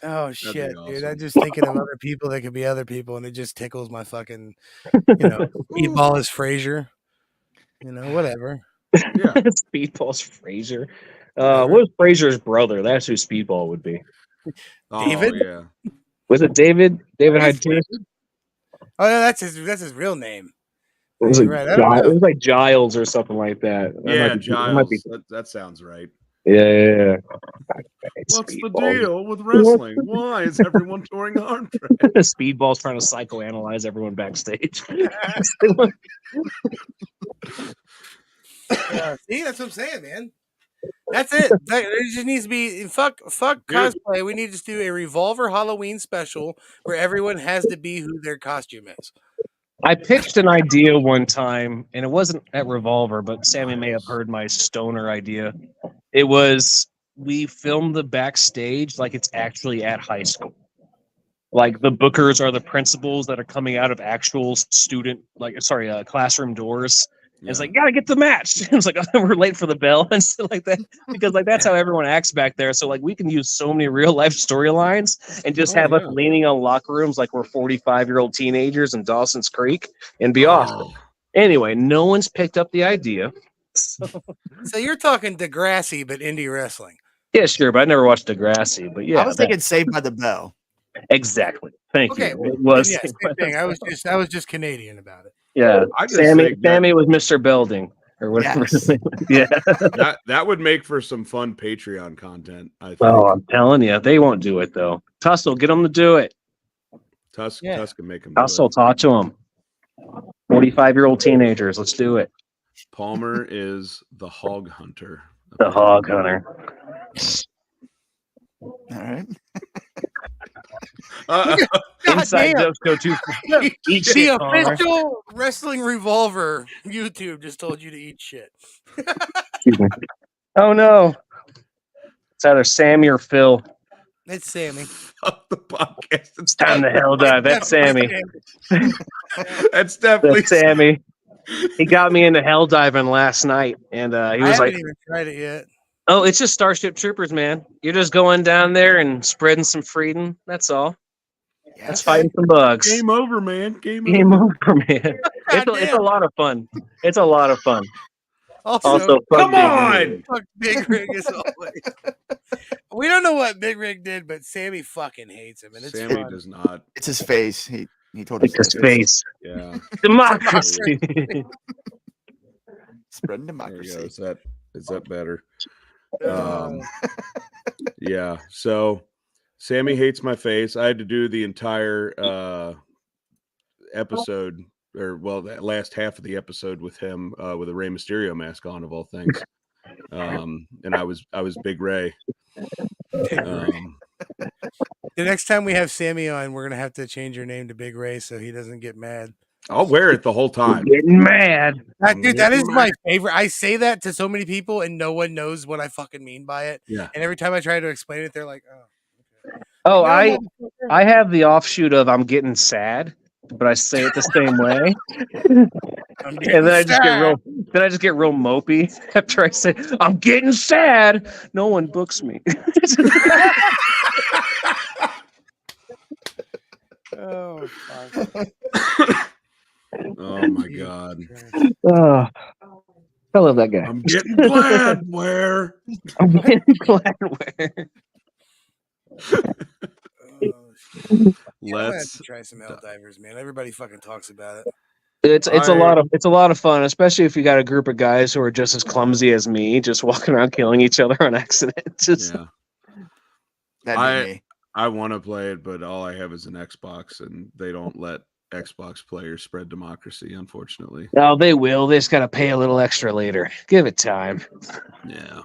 Oh shit, awesome. dude! I'm just thinking of other people that could be other people, and it just tickles my fucking, Speedball is Frazier. Whatever. Yeah. Speedball's Frazier. What was Frazier's brother? That's who Speedball would be. David? Oh, yeah. Was it David? David Is Hyde. Oh, no, that's his real name. It was, You're like right. I don't know. it was like Giles or something like that. That Yeah, might be- Giles. that might be- That sounds right. yeah. What's the Speedball. deal with wrestling? Why is everyone touring arm drag? Speedball's trying to psychoanalyze everyone backstage. See, that's what I'm saying, man. That's it. There just needs to be fuck cosplay. We need to do a Revolver Halloween special where everyone has to be who their costume is. I pitched an idea one time, and it wasn't at Revolver, but Sammy may have heard my stoner idea. It was we filmed the backstage like it's actually at high school. Like the bookers are the principals that are coming out of actual classroom doors. And it's like, gotta get the match. It was like, oh, we're late for the bell and stuff like that. Because like that's how everyone acts back there. So like we can use so many real life storylines and just have us leaning on locker rooms like we're 45-year-old teenagers in Dawson's Creek and be awesome. Anyway, no one's picked up the idea. So you're talking Degrassi, but indie wrestling. yeah, sure, but I never watched Degrassi. But yeah, I was thinking Saved by the Bell. exactly. Thank Okay, you. It was. Yeah, same thing. I was just Canadian about it. Yeah, I just Sammy think that- was Mr. Belding or whatever. Yes. Yeah. That would make for some fun Patreon content, I think. Oh, I'm telling you, they won't do it though. Tussle, get them to do it. Tusk can make him. Tussle, talk to them. 45-year-old teenagers, let's do it. Palmer is the hog hunter. The hog hunter. All right. Inside damn. jokes go too far. Eat The shit, Palmer. official Wrestling Revolver YouTube just told you to eat shit. Excuse me. Oh no. It's either Sammy or Phil. It's Sammy. Fuck the podcast. It's Time to hell dive. That's Sammy. That's definitely That's Sammy. He got me into hell diving last night, and he I was haven't like, even tried it yet. "Oh, it's just Starship Troopers, man. You're just going down there and spreading some freedom. That's all. That's fighting some bugs. Game over, man. Game over, man. It's Goddamn. a lot of fun. It's a lot of fun. Also, fuck Come Big on! Rig. fuck Big Rig as always. We don't know what Big Rig did, but Sammy fucking hates him, and it's Sammy fun. does not. It's his face. He told us It's his face. Yeah. Democracy. Spreading There we democracy. go. Is that better? Uh, Yeah. So Sammy hates my face. I had to do the entire episode, or that last half of the episode with him with a Rey Mysterio mask on, of all things. And I was Big Ray. The next time we have Sammy on, we're gonna have to change your name to Big Ray so he doesn't get mad. I'll wear it the whole time. Getting mad. Dude, that is my favorite. I say that to so many people, and no one knows what I fucking mean by it. Yeah. And every time I try to explain it, they're like, "Oh, okay." Oh, Like, no, I have the offshoot of I'm getting sad, but I say it the same way. I'm And getting then I just get sad. real mopey after I say I'm getting sad. No one books me. Oh, fuck. Oh my God. I love that guy. I'm getting glad where. I'm getting glad where. Let's try some Helldivers, man. Everybody fucking talks about it. It's a lot of fun, especially if you got a group of guys who are just as clumsy as me, just walking around killing each other on accident. That'd be me. I want to play it, but all I have is an Xbox, and they don't let Xbox players spread democracy, unfortunately. Oh, they will. They just got to pay a little extra later. Give it time. Yeah.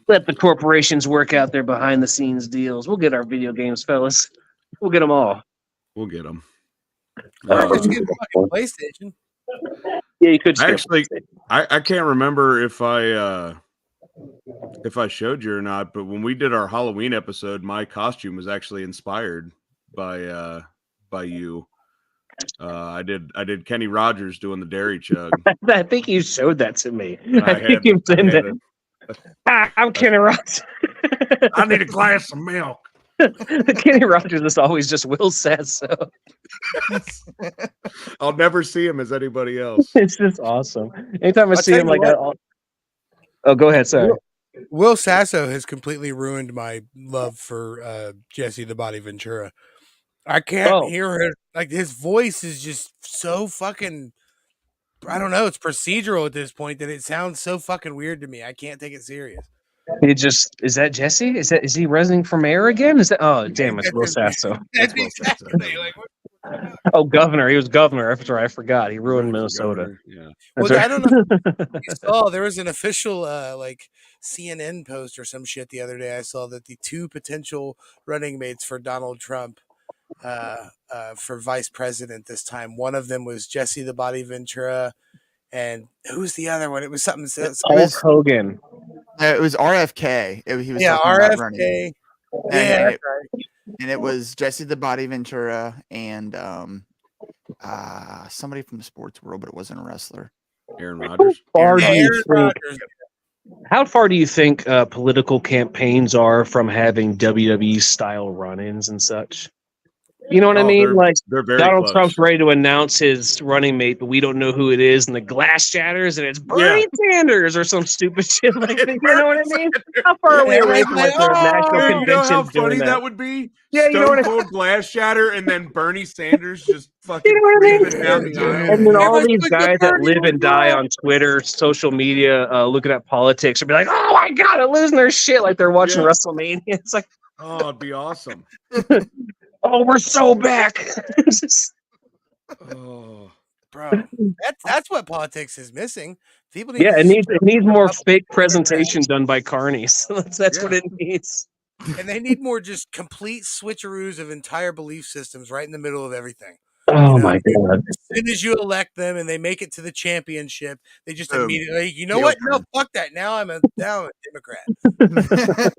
Let the corporations work out their behind-the-scenes deals. We'll get our video games, fellas. We'll get them all. We'll get them. Just get a fucking PlayStation. Yeah, you could. Actually, I can't remember if I showed you or not, but when we did our Halloween episode, my costume was actually inspired by you. I did Kenny Rogers doing the dairy chug. I think you showed that to me. I think you said that. I'm Kenny Rogers. I need a glass of milk. Kenny Rogers is always just Will Sasso. I'll never see him as anybody else. It's just awesome. Anytime I see him, like, what. oh, go ahead. Sorry. Will Sasso has completely ruined my love for Jesse the Body Ventura. I can't hear it. Like, his voice is just so fucking, I don't know, it's procedural at this point that it sounds so fucking weird to me. I can't take it serious. Is that Jesse? Is he resing from air again? Is that damn, it's Will Sasso. That's exactly like, oh, governor. He was governor after I forgot. He ruined Minnesota. Yeah. Well, I don't know. You saw there was an official like CNN post or some shit the other day. I saw that the two potential running mates for Donald Trump for vice president this time, one of them was Jesse the Body Ventura, and who's the other one? It was something. Hulk Hogan. It was RFK. He was talking about running. Yeah, and it was Jesse the Body Ventura and somebody from the sports world, but it wasn't a wrestler. Aaron Rodgers. How far do you think political campaigns are from having WWE style run-ins and such? You know what I mean? Like, they're very Donald close. Trump's ready to announce his running mate, but we don't know who it is, and the glass shatters, and it's Bernie Sanders or some stupid shit like that. You know what I mean? How far are we away from like their national convention? You know how funny that would be? Yeah, you know what Stone Cold glass shatter, and then Bernie Sanders just fucking You know what I mean? creeping down the aisle. And then all these guys that live and die on Twitter, social media, looking at politics, would be like, "Oh my god, they're losing their shit!" Like they're watching WrestleMania. It's like, oh, it'd be awesome. oh, we're so back. Oh, bro, that's what politics is missing. People need it needs more fake presentation done by carnies. That's what it needs. And they need more just complete switcheroos of entire belief systems right in the middle of everything. Oh my god! As soon as you elect them and they make it to the championship, they just immediately, you know what? No, fuck that. Now I'm a Democrat. that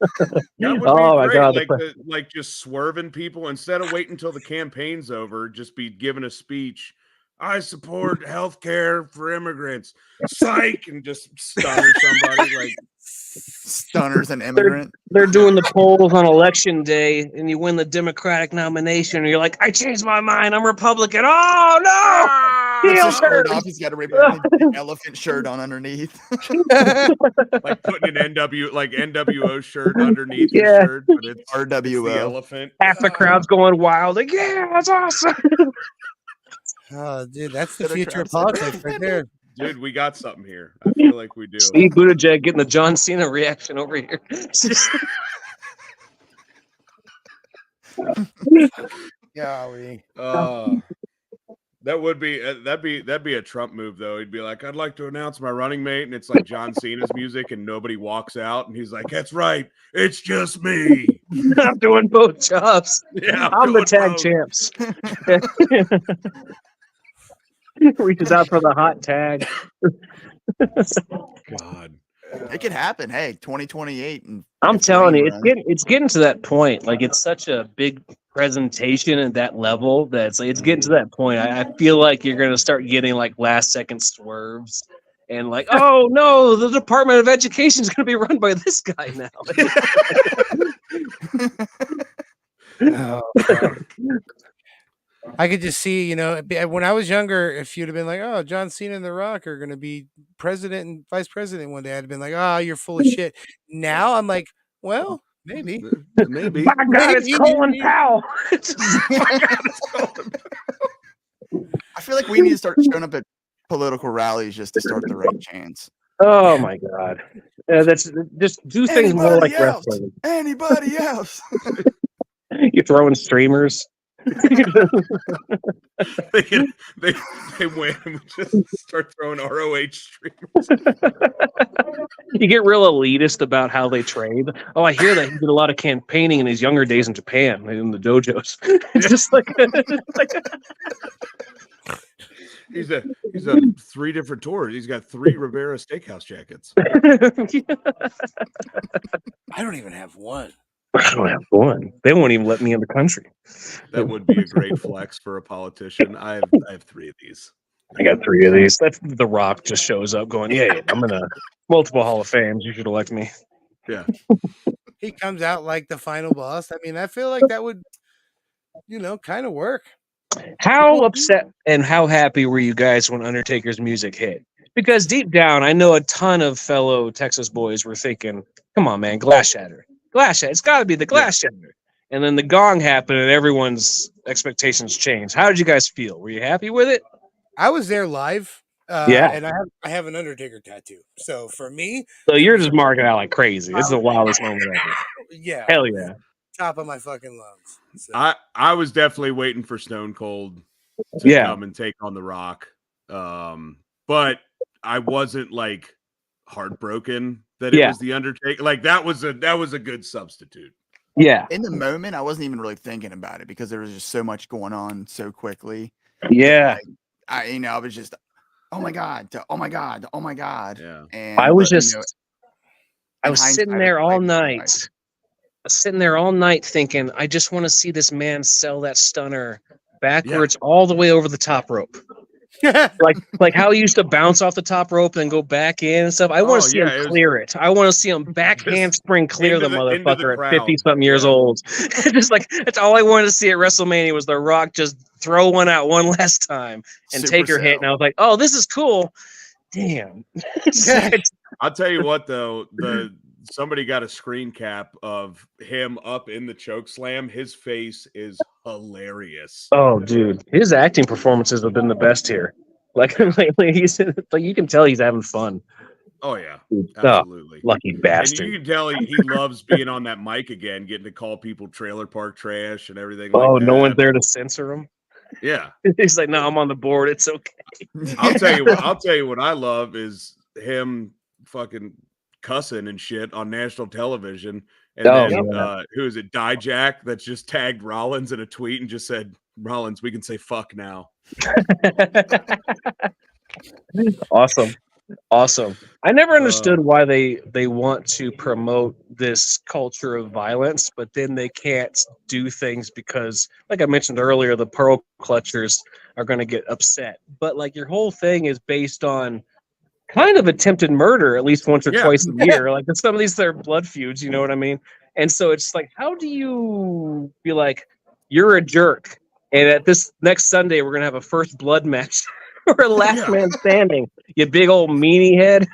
would Oh my be great. god! Like just swerving people instead of waiting until the campaign's over, just be giving a speech. I support health care for immigrants. Psych, and just stunner somebody like Stunner's an immigrant. They're doing the polls on election day, and you win the Democratic nomination, and you're like, I changed my mind. I'm Republican. Oh no! His shirt off. He's got a elephant shirt on underneath. like putting an NWO shirt underneath your shirt, but it's RWO. the elephant. Half the crowd's going wild. Like, yeah, that's awesome. Oh, dude, that's the future of politics right there. Dude, we got something here. I feel like we do. Steve Buttigieg getting the John Cena reaction over here. Golly. That would be that'd be a Trump move though. He'd be like, "I'd like to announce my running mate," and it's like John Cena's music, and nobody walks out, and he's like, "That's right, it's just me." I'm doing both jobs. Yeah, I'm the doing tag both. champs. Reaches out for the hot tag. God, It could happen. Hey, 2028. And I'm if telling Wayne you, runs. it's getting to that point. Like it's such a big presentation at that level that it's getting to that point. I feel like you're gonna start getting like last second swerves and like, oh no, the Department of Education is gonna be run by this guy now. Oh, God. I could just see, you know, when I was younger, if you'd have been like, "Oh, John Cena and The Rock are going to be president and vice president one day," I'd have been like, "Oh, you're full of shit." Now I'm like, well, maybe. maybe. My God, it's Colin Powell. I feel like we need to start showing up at political rallies just to start the right chants. Oh my God, that's just do things more like wrestling. Anybody else? You're throwing streamers. they win and we just start throwing ROH streamers. You get real elitist about how they trade. Oh, I hear that he did a lot of campaigning in his younger days in Japan in the dojos. It's just like he's a 3 different tours. He's got 3 Rivera Steakhouse jackets. I don't even have one. I don't have one. They won't even let me in the country. That would be a great flex for a politician. I have 3 of these. I got 3 of these. That's The Rock just shows up going, "Yeah, I'm gonna multiple Hall of Fames. You should elect me." Yeah. He comes out like the final boss. I mean, I feel like that would, you know, kind of work. How upset and how happy were you guys when Undertaker's music hit? Because deep down, I know a ton of fellow Texas boys were thinking, "Come on, man, Glass Shatter. Glass Shatter. It's got to be the Glass Shatter." And then the gong happened and everyone's expectations changed. How did you guys feel? Were you happy with it? I was there live. Yeah. And I have an Undertaker tattoo. So for me, So you're just marking out like crazy. It's the wildest moment ever. Yeah. Hell yeah. Top of my fucking lungs. So. I was definitely waiting for Stone Cold to come and take on The Rock. But I wasn't like heartbroken that it was the Undertaker. Like that was a good substitute. Yeah. In the moment, I wasn't even really thinking about it because there was just so much going on so quickly. Yeah. I was just, oh my God. Yeah. And I was just, I was hindsight, sitting there all right. night. I was sitting there all night thinking, I just want to see this man sell that stunner backwards all the way over the top rope. like how he used to bounce off the top rope and go back in and stuff. I want to see him clear it. I want to see him back handspring clear the motherfucker at 50-something years old. Just like that's all I wanted to see at WrestleMania was The Rock just throw one out one last time and take her hit. And I was like, oh, this is cool. Damn. I'll tell you what though, somebody got a screen cap of him up in the choke slam. His face is hilarious. Oh, dude, his acting performances have been the best here. Like he's like you can tell he's having fun. Oh yeah, absolutely. Oh, lucky bastard. And you can tell he loves being on that mic again, getting to call people trailer park trash and everything. Oh, like that. No one's there to censor him. Yeah, he's like, no, I'm on the board. It's okay. I'll tell you what I love is him fucking cussing and shit on national television. And then who is it? Dijak that's just tagged Rollins in a tweet and just said, "Rollins, we can say fuck now." Awesome. I never understood why they want to promote this culture of violence, but then they can't do things because, like I mentioned earlier, the pearl clutchers are going to get upset. But like your whole thing is based on kind of attempted murder at least once or twice a year. Like some of these are blood feuds, you know what I mean? And so it's like, how do you be like, you're a jerk, and at this next Sunday we're gonna have a first blood match or a last man standing, you big old meanie head.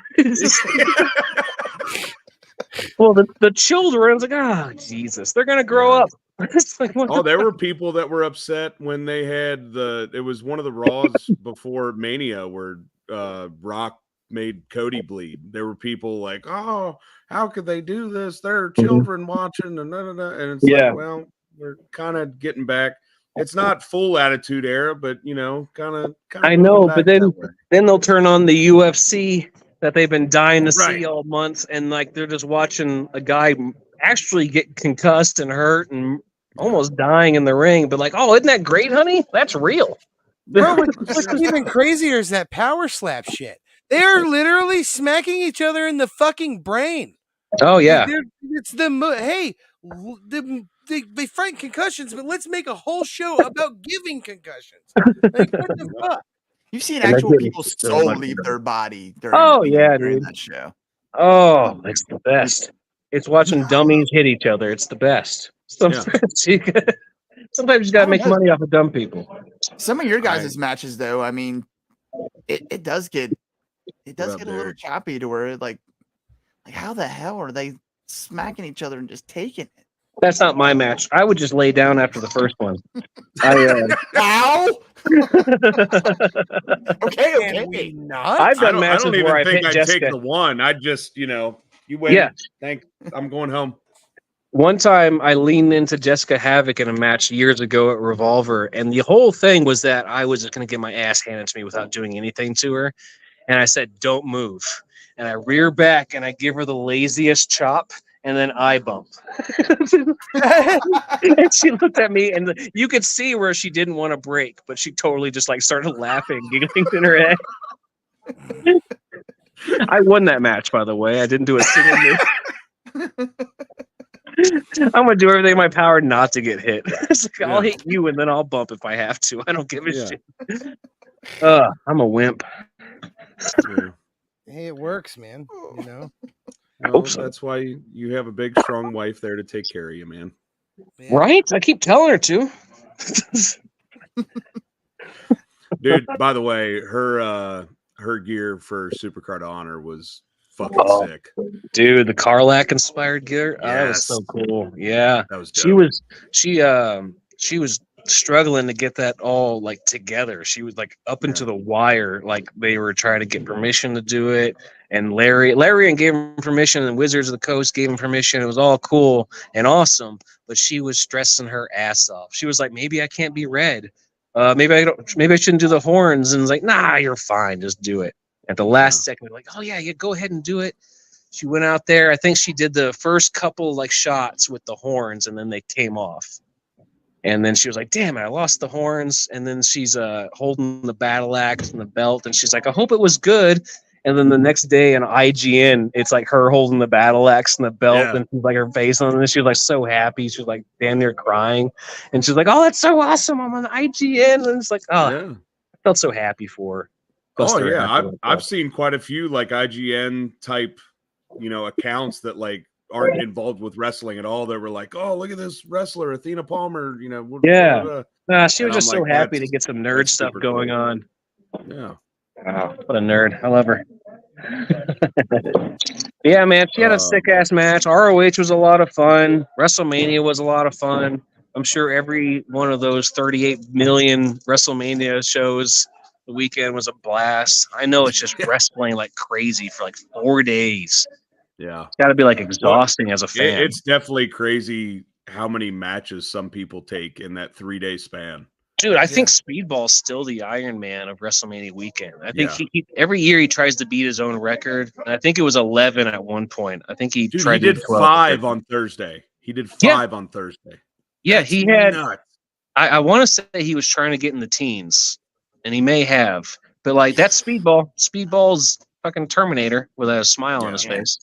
Well, the children's like, oh Jesus, they're gonna grow up. Like, there were people that were upset when they had it was one of the Raws before Mania where Rock made Cody bleed. There were people like, oh, how could they do this? There are children watching and it's like, well, we're kind of getting back. It's not full Attitude Era, but kind of. I know, but then they'll turn on the UFC that they've been dying to see all month, and like they're just watching a guy actually get concussed and hurt and almost dying in the ring. But like, oh, isn't that great, honey? That's real. Bro, what's even crazier is that power slap shit. They are literally smacking each other in the fucking brain. Oh yeah, it's hey, they fight concussions, but let's make a whole show about giving concussions. Like, what the fuck? You've seen actual people's soul leave their body during that show. Oh, it's the best. It's watching dummies hit each other. It's the best. Sometimes you gotta make money off of dumb people. Some of your guys' matches, though, I mean, it does get a little choppy to where like how the hell are they smacking each other and just taking it? That's not my match. I would just lay down after the first one. Ow! Okay. I've done matches where I've hit Jessica. Take the one. I just, you win. Yeah. I'm going home. One time I leaned into Jessica Havoc in a match years ago at Revolver, and the whole thing was that I was just going to get my ass handed to me without doing anything to her. And I said, don't move. And I rear back and I give her the laziest chop. And then I bump. And she looked at me, and you could see where she didn't want to break, but she totally just like started laughing, giggling in her head. I won that match, by the way. I didn't do a single move. I'm gonna do everything in my power not to get hit. I'll hit you, and then I'll bump if I have to. I don't give a shit. I'm a wimp. Hey, it works, man. Well, that's why you have a big, strong wife there to take care of you, man. Right? I keep telling her to. Dude, by the way, her gear for Supercard of Honor was fucking sick. Dude, the Karlak inspired gear? Oh, that was so cool. Yeah. That was dope. She was struggling to get that all like together. She was like up into the wire, like they were trying to get permission to do it. And Larry gave him permission, and Wizards of the Coast gave him permission. It was all cool and awesome, but she was stressing her ass off. She was like, maybe I can't be red. Maybe I shouldn't do the horns. And it's like, nah, you're fine. Just do it. At the last second, like, oh yeah, go ahead and do it. She went out there. I think she did the first couple like shots with the horns, and then they came off. And then she was like, damn it, I lost the horns. And then she's holding the battle axe and the belt. And she's like, I hope it was good. And then the next day on IGN, it's like her holding the battle axe and the belt. And she's like her face on it. And she was like so happy. She was like damn near crying. And she's like, oh, that's so awesome. I'm on IGN. And it's like, I felt so happy for her. I've seen quite a few like IGN type, accounts that like aren't involved with wrestling at all. That were like, oh, look at this wrestler, Athena Palmer. She was just so happy to get some nerd stuff going on. Yeah. Wow, what a nerd. I love her. Yeah, man, she had a sick ass match. ROH was a lot of fun. WrestleMania was a lot of fun. I'm sure every one of those 38 million WrestleMania shows the weekend was a blast. I know it's just wrestling like crazy for like 4 days. Yeah. It's got to be like exhausting as a fan. It's definitely crazy how many matches some people take in that 3-day span. Dude, I think Speedball's still the Iron Man of WrestleMania weekend. I think he every year he tries to beat his own record. And I think it was 11 at one point. I think he tried to do 12. 5 on Thursday. He did 5 on Thursday. Yeah, That's he had. nuts. I want to say he was trying to get in the teens, and he may have. But like that's Speedball. Speedball's fucking Terminator with a smile on his face.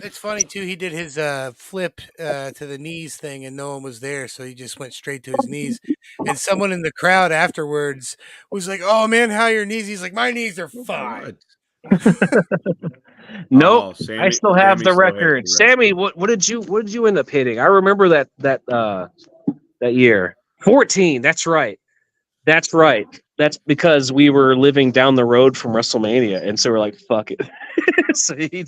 It's funny too. He did his flip to the knees thing, and no one was there, so he just went straight to his knees. And someone in the crowd afterwards was like, "Oh man, how are your knees?" He's like, "My knees are fine." Nope, I still have the record. Sammy, what did you end up hitting? I remember that year 14. That's right. That's because we were living down the road from WrestleMania, and so we're like, fuck it. So he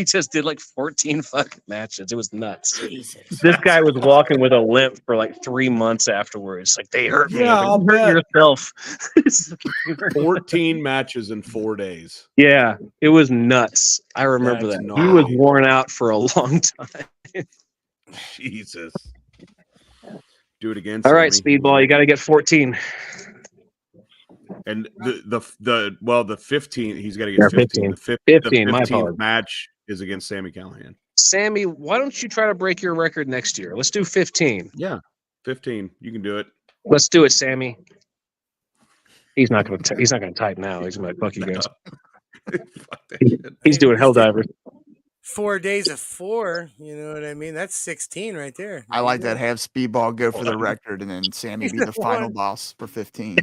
just did like 14 fucking matches. It was nuts. Jesus. This guy was walking with a limp for like 3 months afterwards. Like, they hurt me. Yeah, I'll hurt yourself. 14 matches in 4 days. Yeah, it was nuts. I remember that. He was worn out for a long time. Jesus. Do it again. All right, Sammy. Speedball, you got to get 14. And the 15, he's got to Yeah, get 15. 15. The 15, my 15th apologies. match is against Sammy Callahan. Sammy, why don't you try to break your record next year? Let's do 15. Yeah, 15. You can do it. Let's do it, Sammy. He's not going to type now. He's going to fuck you guys. Fuck that shit. He's doing hell divers. 4 days of 4. You know what I mean? That's 16 right there. I like that. Have Speedball go for the record, and then Sammy be the final One. boss for 15.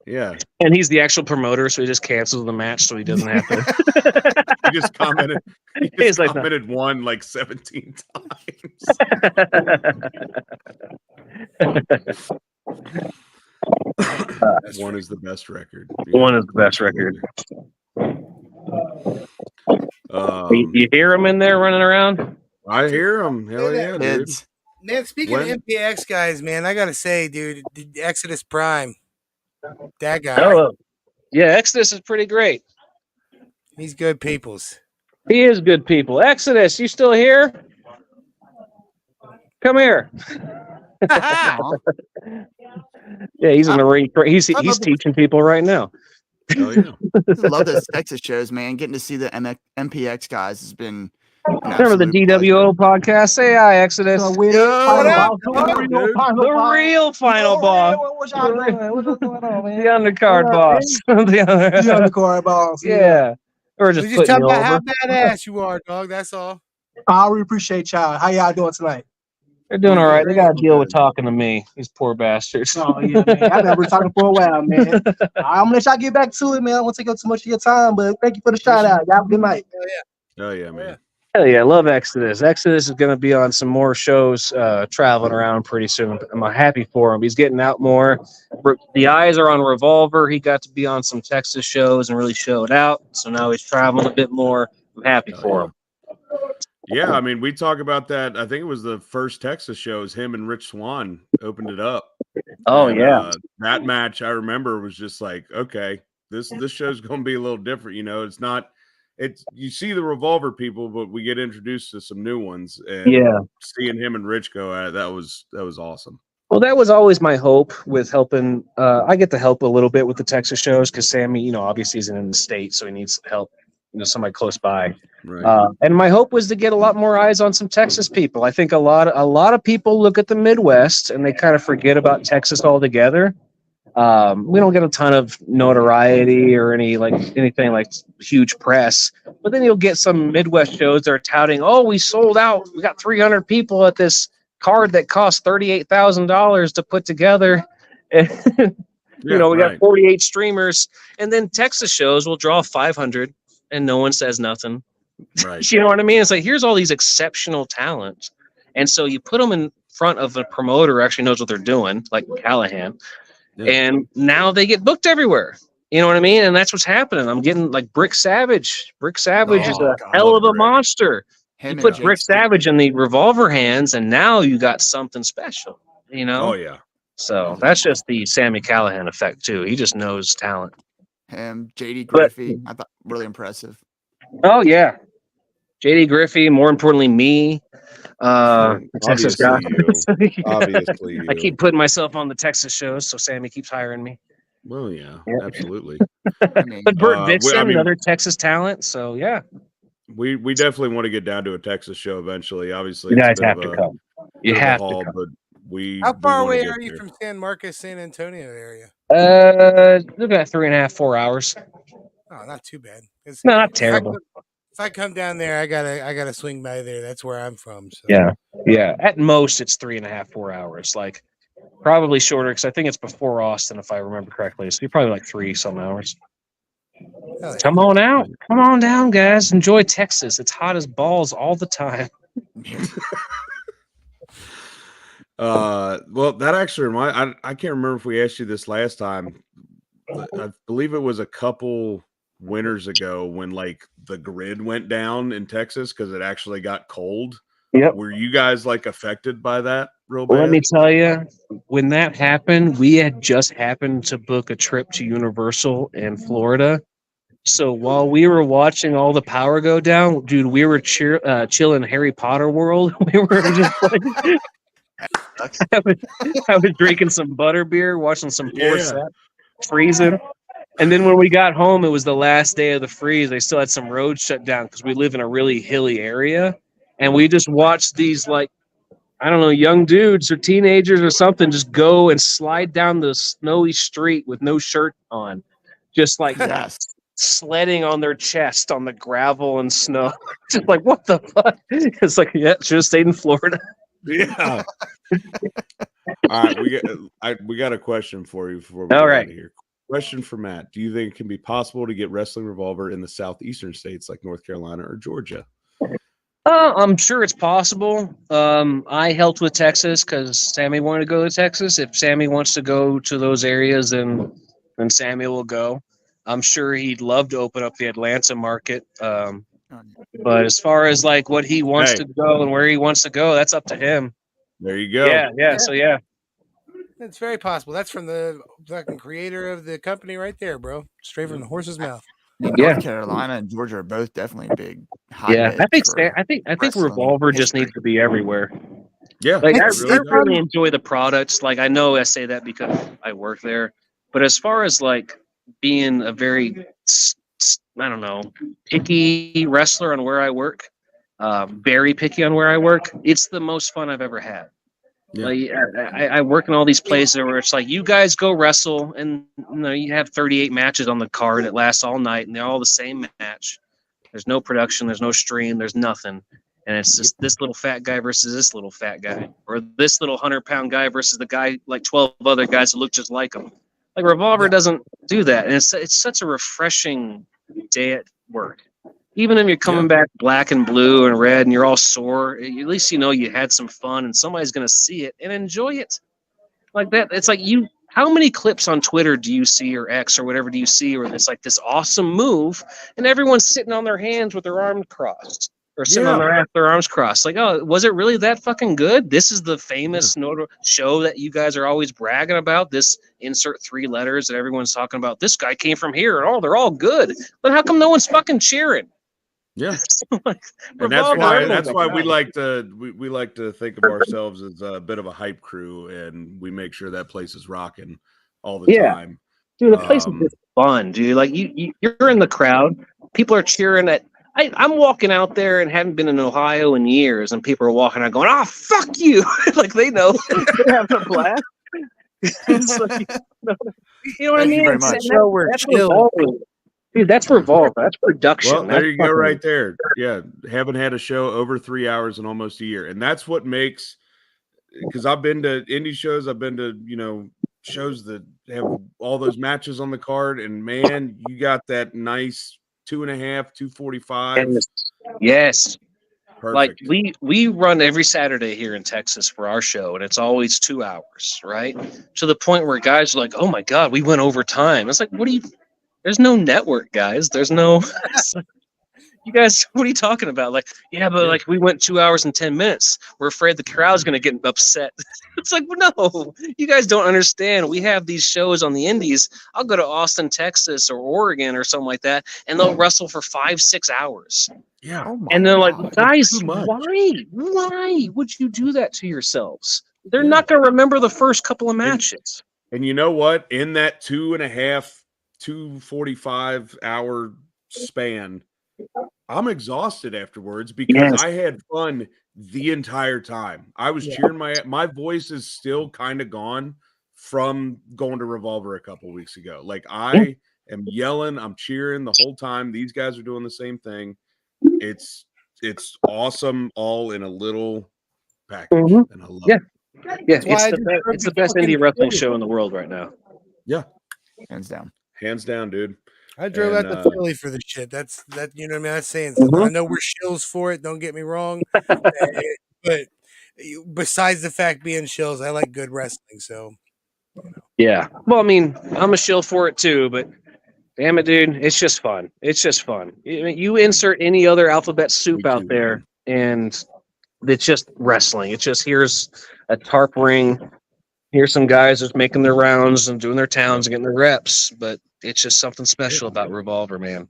Yeah. And he's the actual promoter, so he just cancels the match so he doesn't have to. He just commented. He He's just like, commented one like 17 times. One is the best record. One is the best record. You hear him in there running around? I hear him. Hell yeah, dude. Kids. Man, speaking of MPX guys, man, I gotta say, dude, the Exodus Prime, that guy, Oh, yeah, Exodus is pretty great. he's good peoples. He is good people. Exodus, you still here? Come here. Aw. Yeah, he's in the ring. He's teaching people right now. Oh yeah. I love those Texas shows, man. Getting to see the MPX guys has been. Remember the DWO podcast? Say hi, Exodus. The real final boss. The undercard boss. The undercard boss. Yeah. Or just Just putting talk you about how over. badass you are, dog. That's all. I really appreciate y'all. How y'all doing tonight? They're doing all right. They got to deal with talking to me. These poor bastards. Oh yeah, man. I've been talking for a while, man. I'm gonna let y'all get back to it, man. I won't take up too much of your time, but thank you for the shout out. Y'all have a good night. Oh yeah, man. Hell yeah, I love Exodus. Exodus is going to be on some more shows traveling around pretty soon. I'm happy for him. He's getting out more. The eyes are on Revolver. He got to be on some Texas shows and really showed out. So now he's traveling a bit more. I'm happy for him. Yeah, I mean, we talk about that. I think it was the first Texas shows. Him and Rich Swann opened it up. Oh, And, yeah. that match I remember was just like, okay, this show's going to be a little different. You know, it's not. It's you see the Revolver people, but we get introduced to some new ones. And seeing him and Rich go at it, that was awesome. Well, that was always my hope with helping. I get to help a little bit with the Texas shows because Sammy, obviously he's in the state, so he needs help. Somebody close by. Right. And my hope was to get a lot more eyes on some Texas people. I think a lot of people look at the Midwest and they kind of forget about Texas altogether. We don't get a ton of notoriety or anything like huge press, but then you'll get some Midwest shows that are touting, "Oh, we sold out. We got 300 people at this card that cost $38,000 to put together." And, we got 48 streamers, and then Texas shows will draw 500, and no one says nothing. Right. You know what I mean? It's like, here's all these exceptional talents, and so you put them in front of a promoter who actually knows what they're doing, like Callahan. Yeah. And now they get booked everywhere. You know what I mean? And that's what's happening. I'm getting like Brick Savage. Brick Savage is a hell of a monster. You put Brick Savage in the Revolver hands, and now you got something special. Oh yeah. So that's just the Sammy Callahan effect too. He just knows talent. Him, JD Griffey, I thought really impressive. Oh yeah, JD Griffey. More importantly, me. Texas guy. Obviously, I keep putting myself on the Texas shows, so Sammy keeps hiring me. Well, yeah. Absolutely. But Bert Vixen, another Texas talent. So yeah, we definitely want to get down to a Texas show eventually. Obviously, you guys have to come. You have to come. But how far away are you from San Marcos, San Antonio area? Looking at 3.5, 4 hours. Oh, not too bad. No, not terrible. If I come down there, I gotta swing by there. That's where I'm from. So. Yeah. At most, it's 3.5, 4 hours. Like probably shorter because I think it's before Austin, if I remember correctly. So you're probably like 3-some hours. Come on out. Come on down, guys. Enjoy Texas. It's hot as balls all the time. Well, that actually I can't remember if we asked you this last time. I believe it was a couple winters ago when like the grid went down in Texas because it actually got cold. Yep. Were you guys like affected by that real bad? Well, let me tell you, when that happened, we had just happened to book a trip to Universal in Florida. So while we were watching all the power go down, dude, we were chilling Harry Potter world. We were just like I was drinking some butterbeer, watching some poor Yeah. set, freezing. And then when we got home, it was the last day of the freeze. They still had some roads shut down because we live in a really hilly area. And we just watched these, like, I don't know, young dudes or teenagers or something just go and slide down the snowy street with no shirt on. Just like Yes. sledding on their chest on the gravel and snow. Just like, what the fuck? It's like, yeah, should have stayed in Florida. Yeah. All right, we got a question for you before we All get right. out of here. Question for Matt: do you think it can be possible to get Wrestling Revolver in the southeastern states like North Carolina or Georgia? I'm sure it's possible. I helped with Texas because Sammy wanted to go to Texas. If Sammy wants to go to those areas, then Sammy will go. I'm sure he'd love to open up the Atlanta market. But as far as like what he wants to go and where he wants to go, that's up to him. There you go. Yeah. So yeah, It's very possible. That's from the fucking creator of the company right there, bro. Straight from the horse's mouth. I mean, North Carolina and Georgia are both definitely big hotbeds. I think wrestling Revolver just history. needs to be everywhere. Yeah, Like I really really enjoy the products. Like I know I say that because I work there, but as far as like being a very I don't know picky wrestler on where I work, very picky on where I work, it's the most fun I've ever had. Yeah. Like I work in all these places where it's like you guys go wrestle and you have 38 matches on the card. It lasts all night and they're all the same match. There's no production. There's no stream. There's nothing. And it's just this little fat guy versus this little fat guy, or this little 100-pound guy versus the guy like 12 other guys that look just like him. Like Revolver doesn't do that, and it's such a refreshing day at work. Even if you're coming back black and blue and red, and you're all sore, at least you know you had some fun, and somebody's gonna see it and enjoy it. Like that, it's like you. How many clips on Twitter do you see, or X, or whatever do you see, where it's like this awesome move, and everyone's sitting on their hands with their arms crossed, or sitting on their arms crossed? Like, oh, was it really that fucking good? This is the famous show that you guys are always bragging about. This insert 3 letters that everyone's talking about. This guy came from here, and they're all good. But how come no one's fucking cheering? Yeah, Like, and that's why we like to think of ourselves as a bit of a hype crew, and we make sure that place is rocking all the time. Dude, the place is just fun, dude. Like you're in the crowd, people are cheering at. I'm walking out there and haven't been in Ohio in years, and people are walking out going, "Oh, fuck you!" Like they know they're having a blast. It's like, you know what I mean? Thank you very much. That's Revolver. Dude, that's Revolver. That's production. Well, there you go, right there. Yeah, haven't had a show over 3 hours in almost a year, and that's what makes. Because I've been to indie shows, I've been to shows that have all those matches on the card, and man, you got that nice 2.5, 245. Yes. Perfect. Like we run every Saturday here in Texas for our show, and it's always 2 hours, right? To the point where guys are like, "Oh my god, we went over time." It's like, what do you? There's no network, guys. There's no. You guys, what are you talking about? Like, yeah, but like we went 2 hours and 10 minutes. We're afraid the crowd's gonna get upset. It's like, no, you guys don't understand. We have these shows on the indies. I'll go to Austin, Texas, or Oregon, or something like that, and they'll wrestle for 5-6 hours. Yeah, and they're like, guys, why would you do that to yourselves? They're not gonna remember the first couple of matches. And you know what? In that 2.5, 245 hour span, I'm exhausted afterwards because I had fun the entire time. I was cheering my voice is still kind of gone from going to Revolver a couple weeks ago. Like I am yelling, I'm cheering the whole time. These guys are doing the same thing. It's awesome all in a little package. And I love it. Yeah, it's the best indie wrestling show in the world right now. Yeah. Hands down. Hands down, dude. I drove out to Philly for the shit. That's you know what I mean? That's saying something. I know we're shills for it, don't get me wrong. But besides the fact being shills, I like good wrestling, so yeah. Well, I mean, I'm a shill for it too, but damn it, dude, it's just fun. It's just fun. You insert any other alphabet soup out there, and it's just wrestling. It's just here's a tarp ring, Here's some guys just making their rounds and doing their towns and getting their reps, but it's just something special about Revolver, man.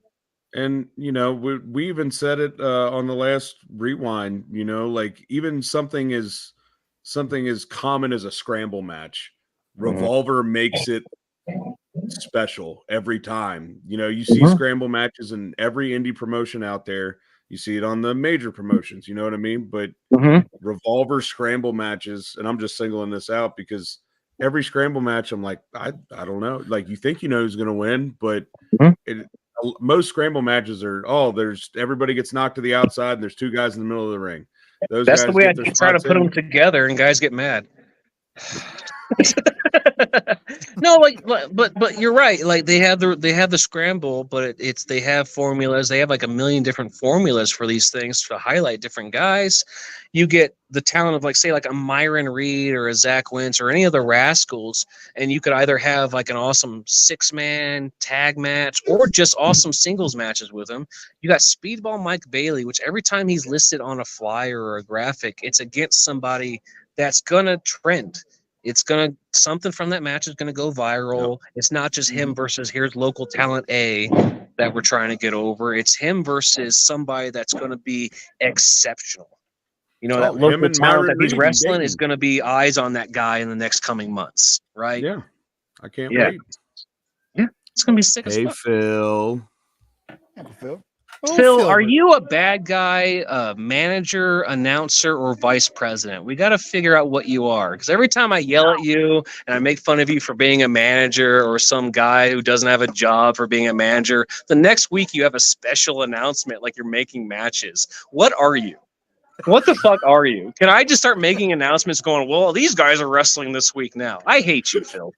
And we even said it on the last rewind. Like even something as common as a scramble match, Revolver makes it special every time. You see scramble matches in every indie promotion out there. You see it on the major promotions. You know what I mean? But Revolver scramble matches, and I'm just singling this out because every scramble match, I'm like, I don't know. Like you think who's going to win, but most scramble matches are there's everybody gets knocked to the outside and there's two guys in the middle of the ring. That's the way I try to put them together and guys get mad. No, but you're right. Like they have the scramble, but they have formulas. They have like a million different formulas for these things to highlight different guys. You get the talent of say a Myron Reed or a Zach Wentz or any of the Rascals, and you could either have like an awesome 6-man tag match or just awesome singles matches with them. You got Speedball Mike Bailey, which every time he's listed on a flyer or a graphic, it's against somebody that's gonna trend. It's something from that match is gonna go viral. Yep. It's not just him versus here's local talent A that we're trying to get over. It's him versus somebody that's gonna be exceptional. That local talent that he's wrestling is gonna be eyes on that guy in the next coming months, right? Yeah, I can't wait. Yeah, it's gonna be sick. Hey, Phil. Phil, are you a bad guy, manager, announcer, or vice president? We got to figure out what you are. Because every time I yell at you and I make fun of you for being a manager or some guy who doesn't have a job for being a manager, the next week you have a special announcement like you're making matches. What are you? What the fuck are you? Can I just start making announcements going, well, these guys are wrestling this week now? I hate you, Phil.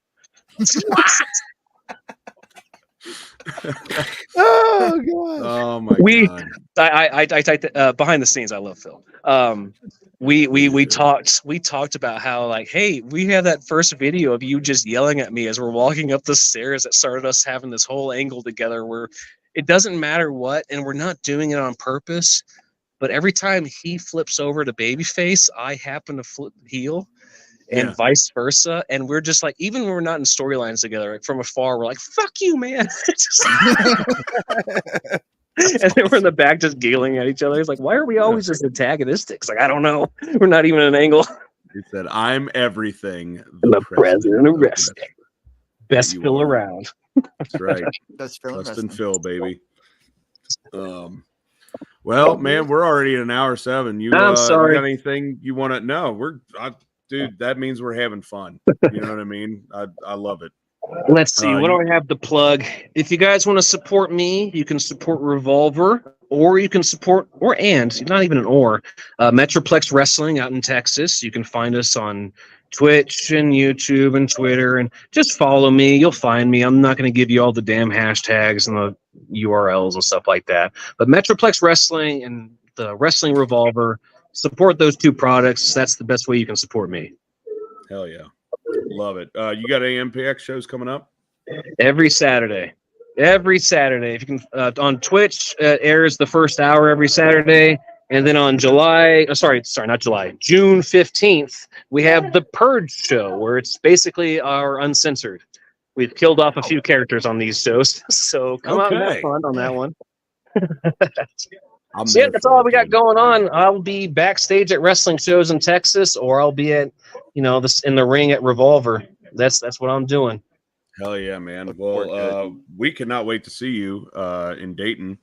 Oh god! Oh my god! I behind the scenes, I love Phil. We talked about how hey, we have that first video of you just yelling at me as we're walking up the stairs that started us having this whole angle together where it doesn't matter what, and we're not doing it on purpose. But every time he flips over to babyface, I happen to flip heel. And vice versa, and we're just even when we're not in storylines together, from afar, we're like, "Fuck you, man!" And then we're in the back just giggling at each other. It's like, why are we always just antagonistic? It's I don't know. We're not even at an angle. He said, "I'm everything." The president of wrestling, best Phil around. That's right. That's Phil. Justin Phil, baby. Well, man, we're already at an hour 7. I'm sorry. You got anything you want to know? Dude, that means we're having fun. You know what I mean? I love it. Let's see. What do I have to plug? If you guys want to support me, you can support Revolver, or you can support, not even an or, Metroplex Wrestling out in Texas. You can find us on Twitch and YouTube and Twitter, and just follow me. You'll find me. I'm not going to give you all the damn hashtags and the URLs and stuff like that. But Metroplex Wrestling and the Wrestling Revolver, support those two products. That's the best way you can support me. Hell yeah. Love it. You got AMPX shows coming up? Every Saturday. If you can, on Twitch, airs the first hour every Saturday. And then on June 15th, we have the Purge show, where it's basically our uncensored. We've killed off a few characters on these shows. So come out and have fun on that one. That's all we got going on. I'll be backstage at wrestling shows in Texas, or I'll be at, in the ring at Revolver. That's what I'm doing. Hell yeah, man. Well, we cannot wait to see you in Dayton.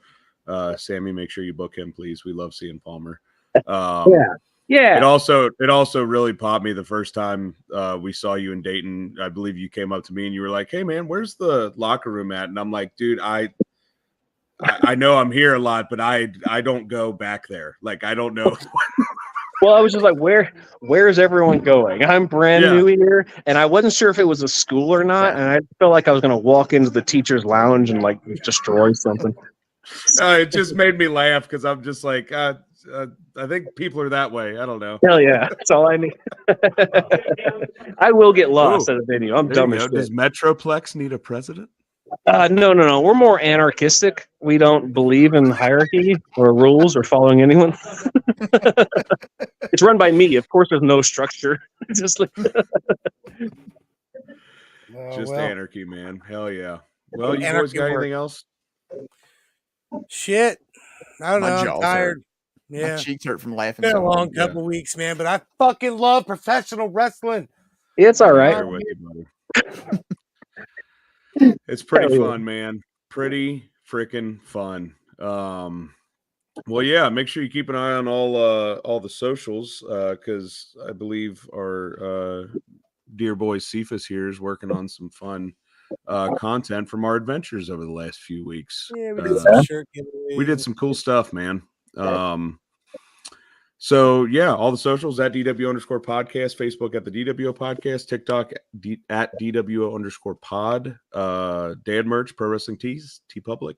Sammy, make sure you book him, please. We love seeing Palmer. Yeah. It also really popped me the first time we saw you in Dayton. I believe you came up to me and you were like, "Hey, man, where's the locker room at?" And I'm like, "Dude, I know I'm here a lot, but I don't go back there. I don't know." Well, I was just like, where's everyone going? I'm brand new here, and I wasn't sure if it was a school or not, and I felt like I was going to walk into the teacher's lounge and destroy something. It just made me laugh because I'm just like, I think people are that way. I don't know. Hell yeah, that's all I need. I will get lost at a venue. I'm dumb as shit. Does Metroplex need a president? No. We're more anarchistic. We don't believe in hierarchy or rules or following anyone. It's run by me. Of course, there's no structure. It's just Just anarchy, man. Hell yeah. Well, you boys got anything else? Shit. I don't My know. I'm jaws tired. hurt. Yeah. My cheeks hurt from laughing. Been a so hard. long couple weeks, man, but I fucking love professional wrestling. It's all right. There with you, buddy. It's pretty fun, man. Pretty freaking fun. Well, yeah, make sure you keep an eye on all the socials, because I believe our dear boy Cephas here is working on some fun content from our adventures over the last few weeks. Yeah, we did some shirt giveaways. We did some cool stuff, man. So yeah, all the socials at DW_podcast, Facebook at the DWO podcast, TikTok at DWO_pod, Dad merch, Pro Wrestling Tees, TeePublic,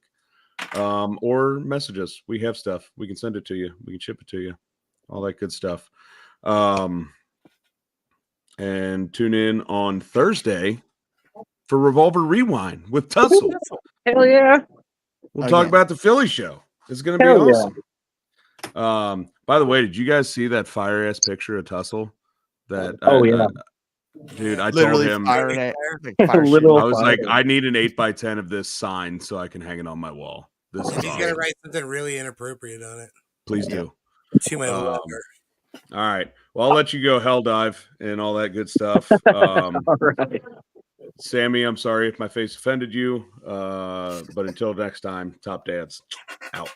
or message us. We have stuff. We can send it to you. We can ship it to you. All that good stuff. And tune in on Thursday for Revolver Rewind with Tussle. Hell yeah. We'll talk about the Philly show. It's going to be awesome. By the way, did you guys see that fire ass picture of Tussle? That dude, I literally told him fire I was like, I need an 8x10 of this sign so I can hang it on my wall. This is He's gonna write something really inappropriate on it. Please do. To my all right. Well, I'll let you go hell dive and all that good stuff. All right. Sammy, I'm sorry if my face offended you. But until next time, top dads out.